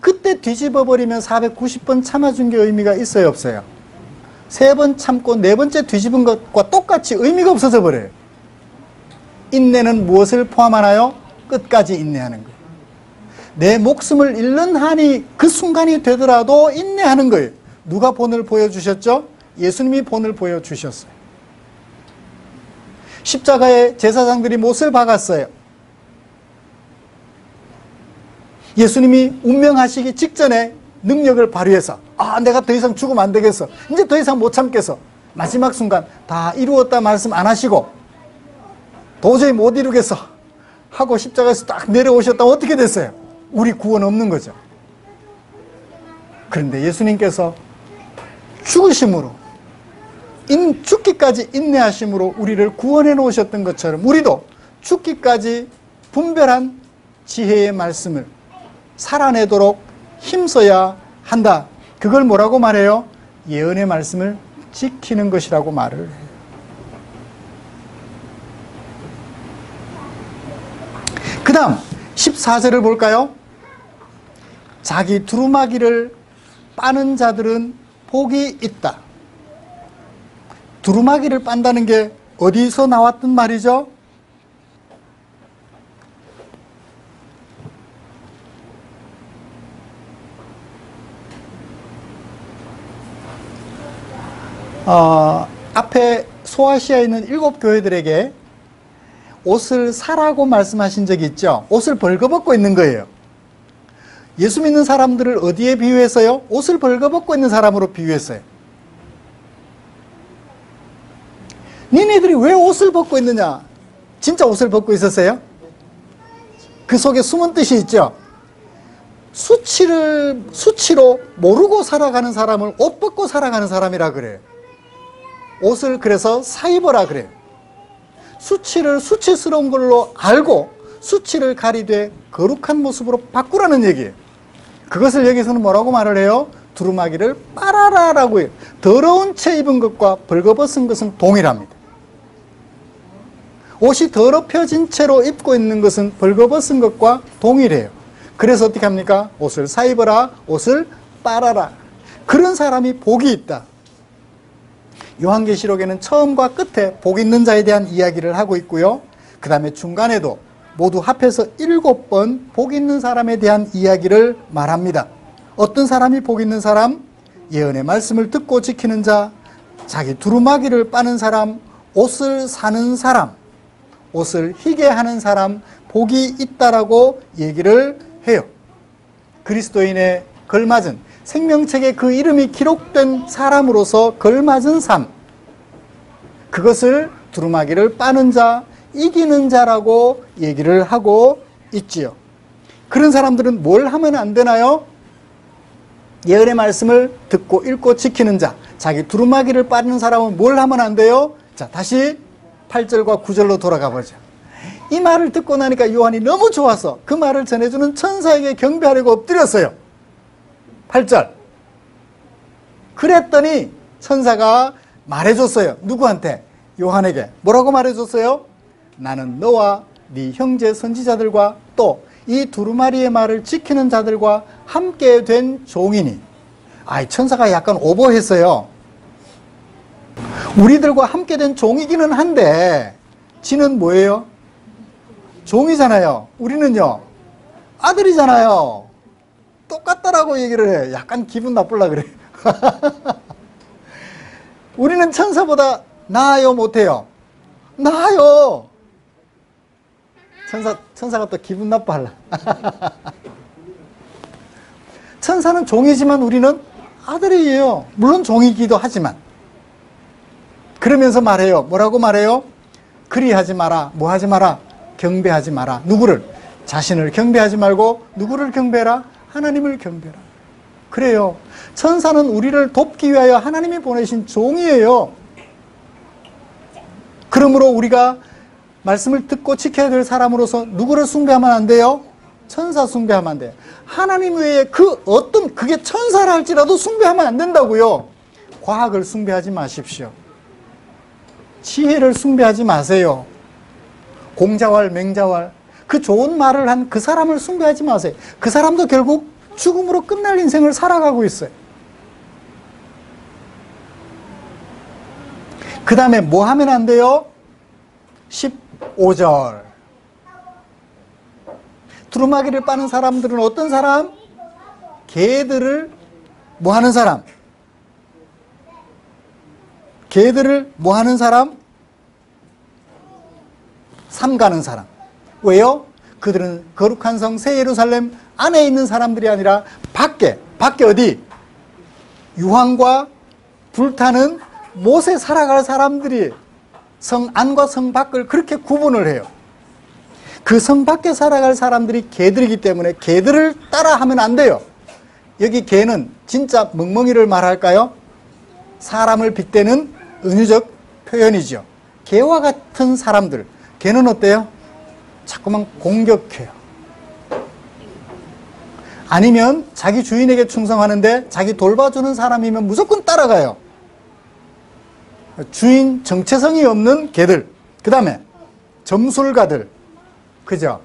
그때 뒤집어버리면 490번 참아준 게 의미가 있어요, 없어요? 3번 참고 4번째 뒤집은 것과 똑같이 의미가 없어져 버려요. 인내는 무엇을 포함하나요? 끝까지 인내하는 거예요. 내 목숨을 잃는 한이 그 순간이 되더라도 인내하는 거예요. 누가 본을 보여주셨죠? 예수님이 본을 보여주셨어요. 십자가에 제사장들이 못을 박았어요. 예수님이 운명하시기 직전에 능력을 발휘해서 내가 더 이상 죽으면 안 되겠어. 이제 더 이상 못 참겠어. 마지막 순간 다 이루었다 말씀 안 하시고 도저히 못 이루겠어 하고 십자가에서 딱 내려오셨다면 어떻게 됐어요? 우리 구원 없는 거죠. 그런데 예수님께서 죽으심으로, 죽기까지 인내하심으로 우리를 구원해 놓으셨던 것처럼 우리도 죽기까지 분별한 지혜의 말씀을 살아내도록 힘써야 한다. 그걸 뭐라고 말해요? 예언의 말씀을 지키는 것이라고 말을 해요. 그 다음 14절을 볼까요? 자기 두루마기를 빠는 자들은 복이 있다. 두루마기를 빤다는 게 어디서 나왔던 말이죠? 앞에 소아시아에 있는 7교회들에게 옷을 사라고 말씀하신 적이 있죠. 옷을 벌거벗고 있는 거예요. 예수 믿는 사람들을 어디에 비유했어요? 옷을 벌거벗고 있는 사람으로 비유했어요. 니네들이 왜 옷을 벗고 있느냐? 진짜 옷을 벗고 있었어요? 그 속에 숨은 뜻이 있죠. 수치로 모르고 살아가는 사람을 옷 벗고 살아가는 사람이라 그래요. 옷을 그래서 사입어라 그래요. 수치를 수치스러운 걸로 알고 수치를 가리되 거룩한 모습으로 바꾸라는 얘기예요. 그것을 여기서는 뭐라고 말을 해요? 두루마기를 빨아라라고 해요. 더러운 채 입은 것과 벌거벗은 것은 동일합니다. 옷이 더럽혀진 채로 입고 있는 것은 벌거벗은 것과 동일해요. 그래서 어떻게 합니까? 옷을 사입어라, 옷을 빨아라. 그런 사람이 복이 있다. 요한계시록에는 처음과 끝에 복 있는 자에 대한 이야기를 하고 있고요. 그 다음에 중간에도 모두 합해서 7번 복 있는 사람에 대한 이야기를 말합니다. 어떤 사람이 복 있는 사람? 예언의 말씀을 듣고 지키는 자, 자기 두루마기를 빠는 사람, 옷을 사는 사람, 옷을 희게 하는 사람, 복이 있다라고 얘기를 해요. 그리스도인의 걸맞은 생명책에 그 이름이 기록된 사람으로서 걸맞은 삶, 그것을 두루마기를 빠는 자, 이기는 자라고 얘기를 하고 있지요. 그런 사람들은 뭘 하면 안 되나요? 예언의 말씀을 듣고 읽고 지키는 자, 자기 두루마기를 빠는 사람은 뭘 하면 안 돼요? 자, 다시 8절과 9절로 돌아가 보죠. 이 말을 듣고 나니까 요한이 너무 좋아서 그 말을 전해주는 천사에게 경배하려고 엎드렸어요. 8절. 그랬더니 천사가 말해줬어요. 누구한테? 요한에게. 뭐라고 말해줬어요? 나는 너와 네 형제 선지자들과 또 이 두루마리의 말을 지키는 자들과 함께 된 종이니. 천사가 약간 오버했어요. 우리들과 함께 된 종이기는 한데 지는 뭐예요? 종이잖아요. 우리는요 아들이잖아요. 똑같다라고 얘기를 해. 약간 기분 나쁠라 그래. 우리는 천사보다 나아요, 못해요? 나아요. 천사가 또 기분 나빠할라. 천사는 종이지만 우리는 아들이에요. 물론 종이기도 하지만. 그러면서 말해요. 뭐라고 말해요? 그리하지 마라. 뭐 하지 마라? 경배하지 마라. 누구를? 자신을 경배하지 말고 누구를 경배해라? 하나님을 경배해라. 그래요. 천사는 우리를 돕기 위하여 하나님이 보내신 종이에요. 그러므로 우리가 말씀을 듣고 지켜야 될 사람으로서 누구를 숭배하면 안 돼요? 천사 숭배하면 안 돼요. 하나님 외에 그게 천사라 할지라도 숭배하면 안 된다고요. 과학을 숭배하지 마십시오. 지혜를 숭배하지 마세요. 공자왈 맹자왈 그 좋은 말을 한 그 사람을 숭배하지 마세요. 그 사람도 결국 죽음으로 끝날 인생을 살아가고 있어요. 그 다음에 뭐 하면 안 돼요? 15절. 두루마기를 빠는 사람들은 어떤 사람? 개들을 뭐 하는 사람? 개들을 뭐 하는 사람? 삼가는 사람. 왜요? 그들은 거룩한 성 새 예루살렘 안에 있는 사람들이 아니라 밖에 어디? 유황과 불타는 못에 살아갈 사람들이 성 안과 성 밖을 그렇게 구분을 해요. 그 성 밖에 살아갈 사람들이 개들이기 때문에 개들을 따라하면 안 돼요. 여기 개는 진짜 멍멍이를 말할까요? 사람을 빗대는 은유적 표현이죠. 개와 같은 사람들. 개는 어때요? 자꾸만 공격해요. 아니면 자기 주인에게 충성하는데 자기 돌봐주는 사람이면 무조건 따라가요. 주인 정체성이 없는 개들. 그 다음에 점술가들. 그죠?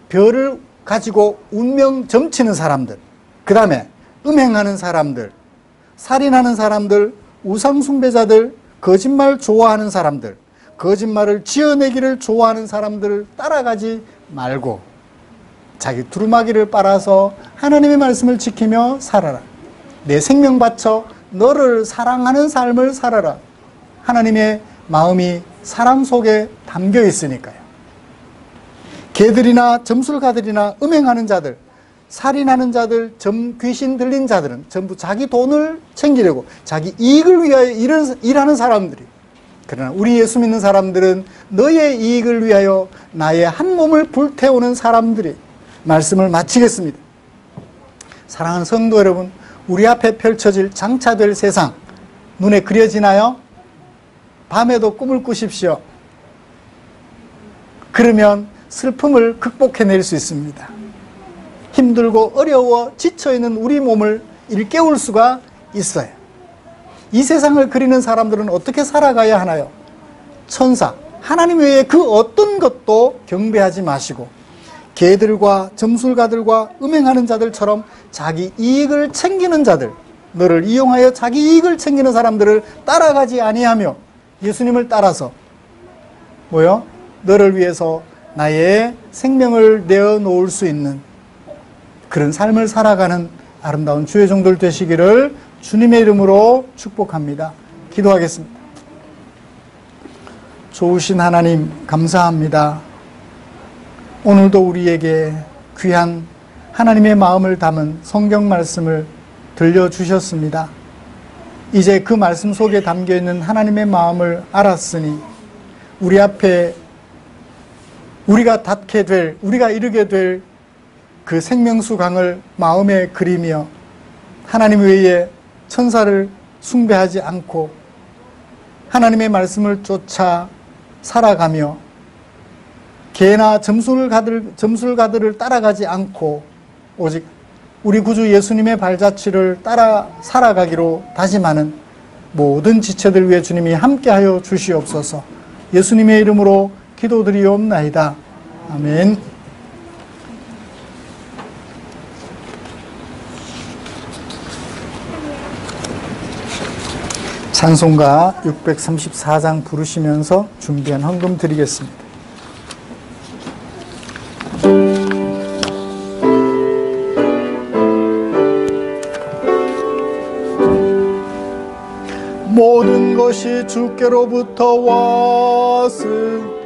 별을 가지고 운명 점치는 사람들. 그 다음에 음행하는 사람들. 살인하는 사람들. 우상숭배자들. 거짓말 좋아하는 사람들. 거짓말을 지어내기를 좋아하는 사람들을 따라가지 말고 자기 두루마기를 빨아서 하나님의 말씀을 지키며 살아라. 내 생명 바쳐 너를 사랑하는 삶을 살아라. 하나님의 마음이 사랑 속에 담겨 있으니까요. 개들이나 점술가들이나 음행하는 자들, 살인하는 자들, 귀신 들린 자들은 전부 자기 돈을 챙기려고 자기 이익을 위하여 일하는 사람들이. 그러나 우리 예수 믿는 사람들은 너의 이익을 위하여 나의 한 몸을 불태우는 사람들이. 말씀을 마치겠습니다. 사랑하는 성도 여러분, 우리 앞에 펼쳐질 장차될 세상 눈에 그려지나요? 밤에도 꿈을 꾸십시오. 그러면 슬픔을 극복해낼 수 있습니다. 힘들고 어려워 지쳐있는 우리 몸을 일깨울 수가 있어요. 이 세상을 그리는 사람들은 어떻게 살아가야 하나요? 천사, 하나님 외에 그 어떤 것도 경배하지 마시고 개들과 점술가들과 음행하는 자들처럼 자기 이익을 챙기는 자들, 너를 이용하여 자기 이익을 챙기는 사람들을 따라가지 아니하며 예수님을 따라서 뭐요? 너를 위해서 나의 생명을 내어놓을 수 있는 그런 삶을 살아가는 아름다운 주의 종들 되시기를 주님의 이름으로 축복합니다. 기도하겠습니다. 좋으신 하나님 감사합니다. 오늘도 우리에게 귀한 하나님의 마음을 담은 성경 말씀을 들려주셨습니다. 이제 그 말씀 속에 담겨있는 하나님의 마음을 알았으니 우리 앞에 우리가 닿게 될, 우리가 이루게 될 그 생명수 강을 마음에 그리며 하나님 외에 천사를 숭배하지 않고 하나님의 말씀을 쫓아 살아가며 개나 점술가들을 따라가지 않고 오직 우리 구주 예수님의 발자취를 따라 살아가기로 다짐하는 모든 지체들 위해 주님이 함께하여 주시옵소서. 예수님의 이름으로 기도드리옵나이다. 아멘. 찬송가 634장 부르시면서 준비한 헌금 드리겠습니다. 모든 것이 주께로부터 왔으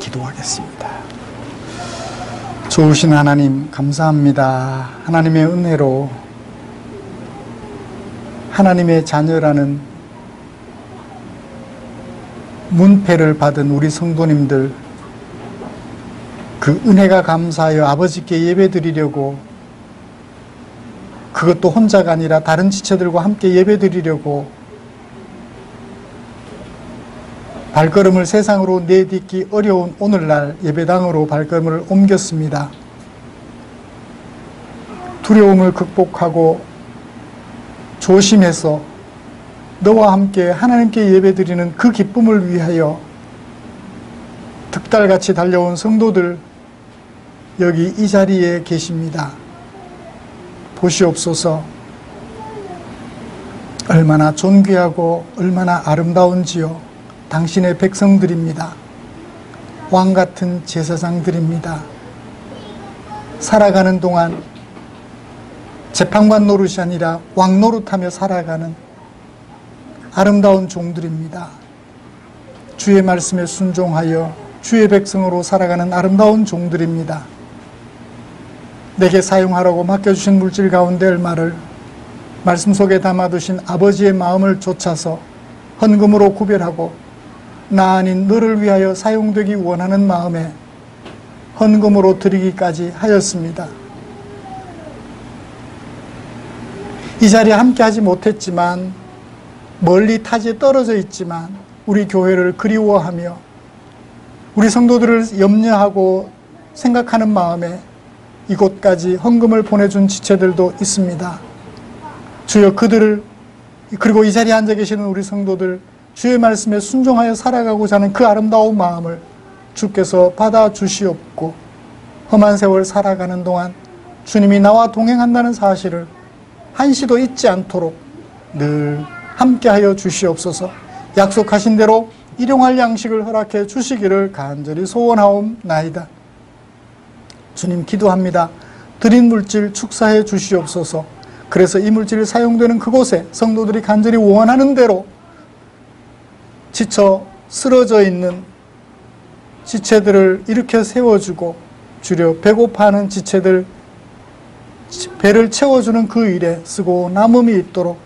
기도하겠습니다. 좋으신 하나님 감사합니다. 하나님의 은혜로 하나님의 자녀라는 문패를 받은 우리 성도님들 그 은혜가 감사하여 아버지께 예배드리려고 그것도 혼자가 아니라 다른 지체들과 함께 예배드리려고 발걸음을 세상으로 내딛기 어려운 오늘날 예배당으로 발걸음을 옮겼습니다. 두려움을 극복하고 조심해서 너와 함께 하나님께 예배드리는 그 기쁨을 위하여 득달같이 달려온 성도들 여기 이 자리에 계십니다. 보시옵소서. 얼마나 존귀하고 얼마나 아름다운지요. 당신의 백성들입니다. 왕같은 제사장들입니다. 살아가는 동안 재판관 노릇이 아니라 왕 노릇하며 살아가는 아름다운 종들입니다. 주의 말씀에 순종하여 주의 백성으로 살아가는 아름다운 종들입니다. 내게 사용하라고 맡겨주신 물질 가운데 얼마를 말씀 속에 담아두신 아버지의 마음을 좇아서 헌금으로 구별하고 나 아닌 너를 위하여 사용되기 원하는 마음에 헌금으로 드리기까지 하였습니다. 이 자리에 함께 하지 못했지만 멀리 타지에 떨어져 있지만 우리 교회를 그리워하며 우리 성도들을 염려하고 생각하는 마음에 이곳까지 헌금을 보내준 지체들도 있습니다. 주여 그들을 그리고 이 자리에 앉아 계시는 우리 성도들 주의 말씀에 순종하여 살아가고자 하는 그 아름다운 마음을 주께서 받아주시옵고 험한 세월 살아가는 동안 주님이 나와 동행한다는 사실을 한시도 잊지 않도록 늘 함께하여 주시옵소서. 약속하신 대로 일용할 양식을 허락해 주시기를 간절히 소원하옵나이다. 주님 기도합니다. 드린 물질 축사해 주시옵소서. 그래서 이 물질이 사용되는 그곳에 성도들이 간절히 원하는 대로 지쳐 쓰러져 있는 지체들을 일으켜 세워주고 주려 배고파하는 지체들 배를 채워주는 그 일에 쓰고 남음이 있도록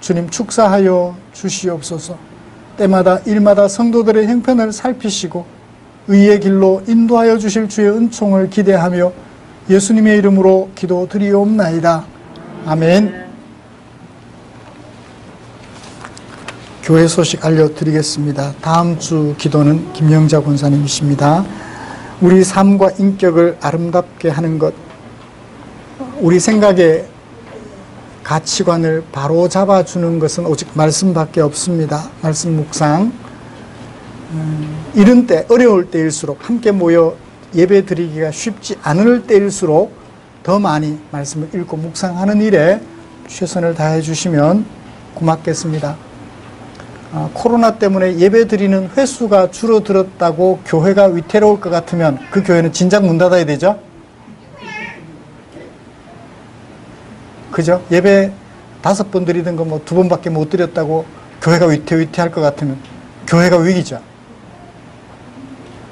주님 축사하여 주시옵소서. 때마다 일마다 성도들의 형편을 살피시고 의의 길로 인도하여 주실 주의 은총을 기대하며 예수님의 이름으로 기도드리옵나이다. 아멘. 교회 소식 알려드리겠습니다. 다음 주 기도는 김영자 권사님이십니다. 우리 삶과 인격을 아름답게 하는 것, 우리 생각에 가치관을 바로 잡아주는 것은 오직 말씀밖에 없습니다. 말씀 묵상. 이런 때, 어려울 때일수록, 함께 모여 예배 드리기가 쉽지 않을 때일수록 더 많이 말씀을 읽고 묵상하는 일에 최선을 다해 주시면 고맙겠습니다. 코로나 때문에 예배 드리는 횟수가 줄어들었다고 교회가 위태로울 것 같으면 그 교회는 진작 문 닫아야 되죠? 그죠? 예배 5번 드리던 거 뭐 2번밖에 못 드렸다고 교회가 위태할 것 같으면 교회가 위기죠.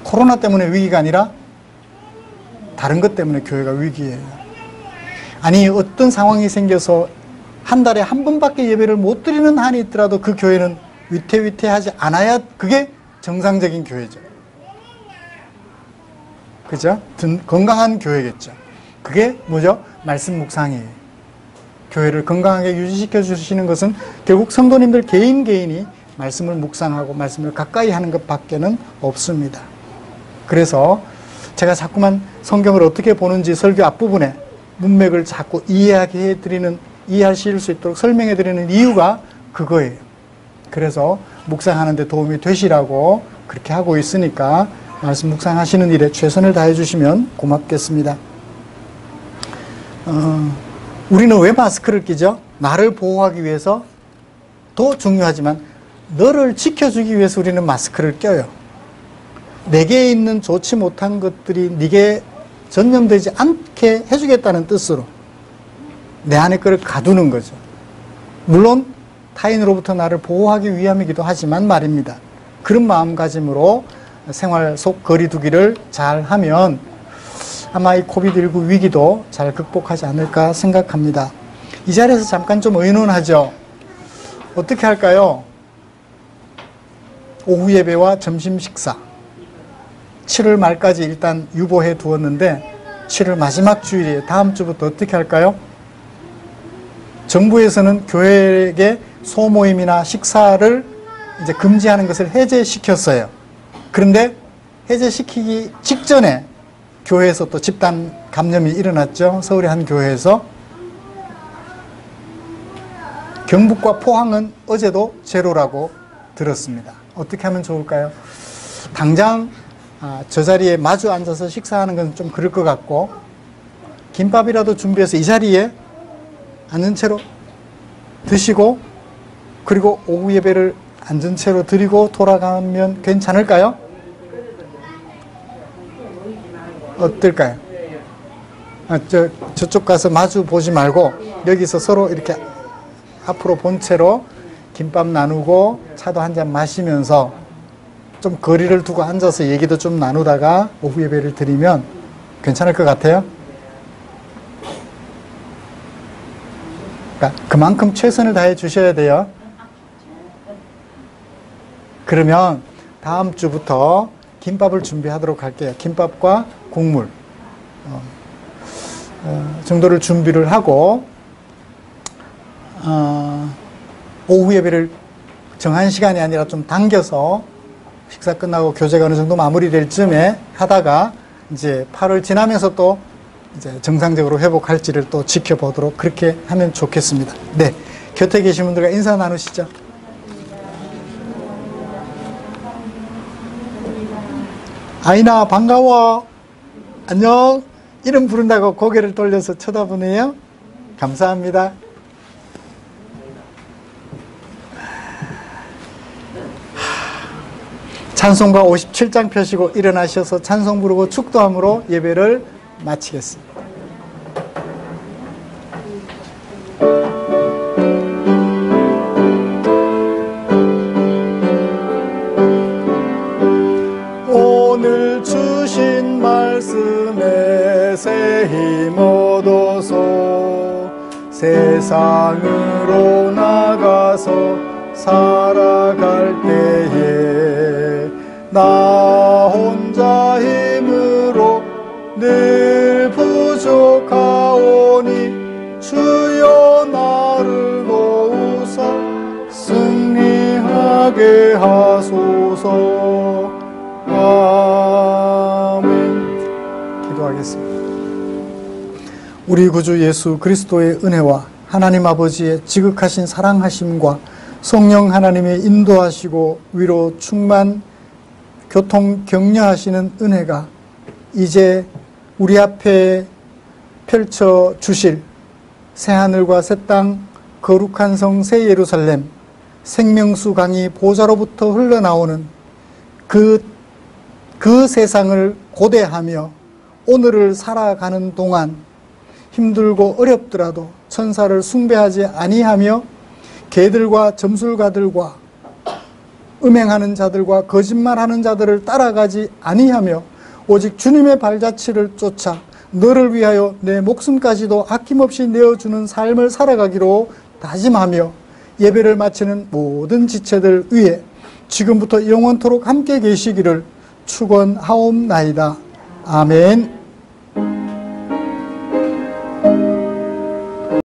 코로나 때문에 위기가 아니라 다른 것 때문에 교회가 위기예요. 아니, 어떤 상황이 생겨서 한 달에 한 번밖에 예배를 못 드리는 한이 있더라도 그 교회는 위태하지 않아야 그게 정상적인 교회죠. 그죠? 건강한 교회겠죠. 그게 뭐죠? 말씀 묵상이에요. 교회를 건강하게 유지시켜 주시는 것은 결국 성도님들 개인이 말씀을 묵상하고 말씀을 가까이 하는 것밖에는 없습니다. 그래서 제가 자꾸만 성경을 어떻게 보는지 설교 앞부분에 문맥을 자꾸 이해하실 수 있도록 설명해 드리는 이유가 그거예요. 그래서 묵상하는 데 도움이 되시라고 그렇게 하고 있으니까 말씀 묵상하시는 일에 최선을 다해 주시면 고맙겠습니다. 우리는 왜 마스크를 끼죠? 나를 보호하기 위해서, 더 중요하지만 너를 지켜주기 위해서 우리는 마스크를 껴요. 내게 있는 좋지 못한 것들이 네게 전염되지 않게 해주겠다는 뜻으로 내 안에 그를 가두는 거죠. 물론 타인으로부터 나를 보호하기 위함이기도 하지만 말입니다. 그런 마음가짐으로 생활 속 거리두기를 잘 하면 아마 이 코비드19 위기도 잘 극복하지 않을까 생각합니다. 이 자리에서 잠깐 좀 의논하죠. 어떻게 할까요? 오후 예배와 점심 식사 7월 말까지 일단 유보해 두었는데 7월 마지막 주일이에요. 다음 주부터 어떻게 할까요? 정부에서는 교회에게 소모임이나 식사를 이제 금지하는 것을 해제시켰어요. 그런데 해제시키기 직전에 교회에서 또 집단 감염이 일어났죠. 서울의 한 교회에서. 경북과 포항은 어제도 제로라고 들었습니다. 어떻게 하면 좋을까요? 당장 저 자리에 마주 앉아서 식사하는 건 좀 그럴 것 같고, 김밥이라도 준비해서 이 자리에 앉은 채로 드시고, 그리고 오후 예배를 앉은 채로 드리고 돌아가면 괜찮을까요? 어떨까요? 저쪽 가서 마주 보지 말고 여기서 서로 이렇게 앞으로 본 채로 김밥 나누고 차도 한잔 마시면서 좀 거리를 두고 앉아서 얘기도 좀 나누다가 오후 예배를 드리면 괜찮을 것 같아요? 그러니까 그만큼 최선을 다해 주셔야 돼요. 그러면 다음 주부터 김밥을 준비하도록 할게요. 김밥과 국물 정도를 준비를 하고 오후 예배를 정한 시간이 아니라 좀 당겨서 식사 끝나고 교제가 어느 정도 마무리될 쯤에 하다가 이제 8월 지나면서 또 이제 정상적으로 회복할지를 또 지켜보도록 그렇게 하면 좋겠습니다. 네, 곁에 계신 분들과 인사 나누시죠. 아이나 반가워. 안녕. 이름 부른다고 고개를 돌려서 쳐다보네요. 감사합니다. 찬송가 57장 펴시고 일어나셔서 찬송 부르고 축도함으로 예배를 마치겠습니다. 오늘 주신 말씀에 새 힘 얻어서 세상으로 나가서 살아갈 때에 나 혼자 힘으로 늘 부족하오니 주여 나를 도우사 승리하게 하소서. 아멘. 기도하겠습니다. 우리 구주 예수 그리스도의 은혜와 하나님 아버지의 지극하신 사랑하심과 성령 하나님의 인도하시고 위로 충만 교통 격려하시는 은혜가 이제 우리 앞에 펼쳐 주실 새하늘과 새 땅 거룩한 성 새 예루살렘 생명수 강이 보좌로부터 흘러나오는 그 세상을 고대하며 오늘을 살아가는 동안 힘들고 어렵더라도 천사를 숭배하지 아니하며 개들과 점술가들과 음행하는 자들과 거짓말하는 자들을 따라가지 아니하며 오직 주님의 발자취를 쫓아 너를 위하여 내 목숨까지도 아낌없이 내어주는 삶을 살아가기로 다짐하며 예배를 마치는 모든 지체들 위에 지금부터 영원토록 함께 계시기를 축원하옵나이다. 아멘.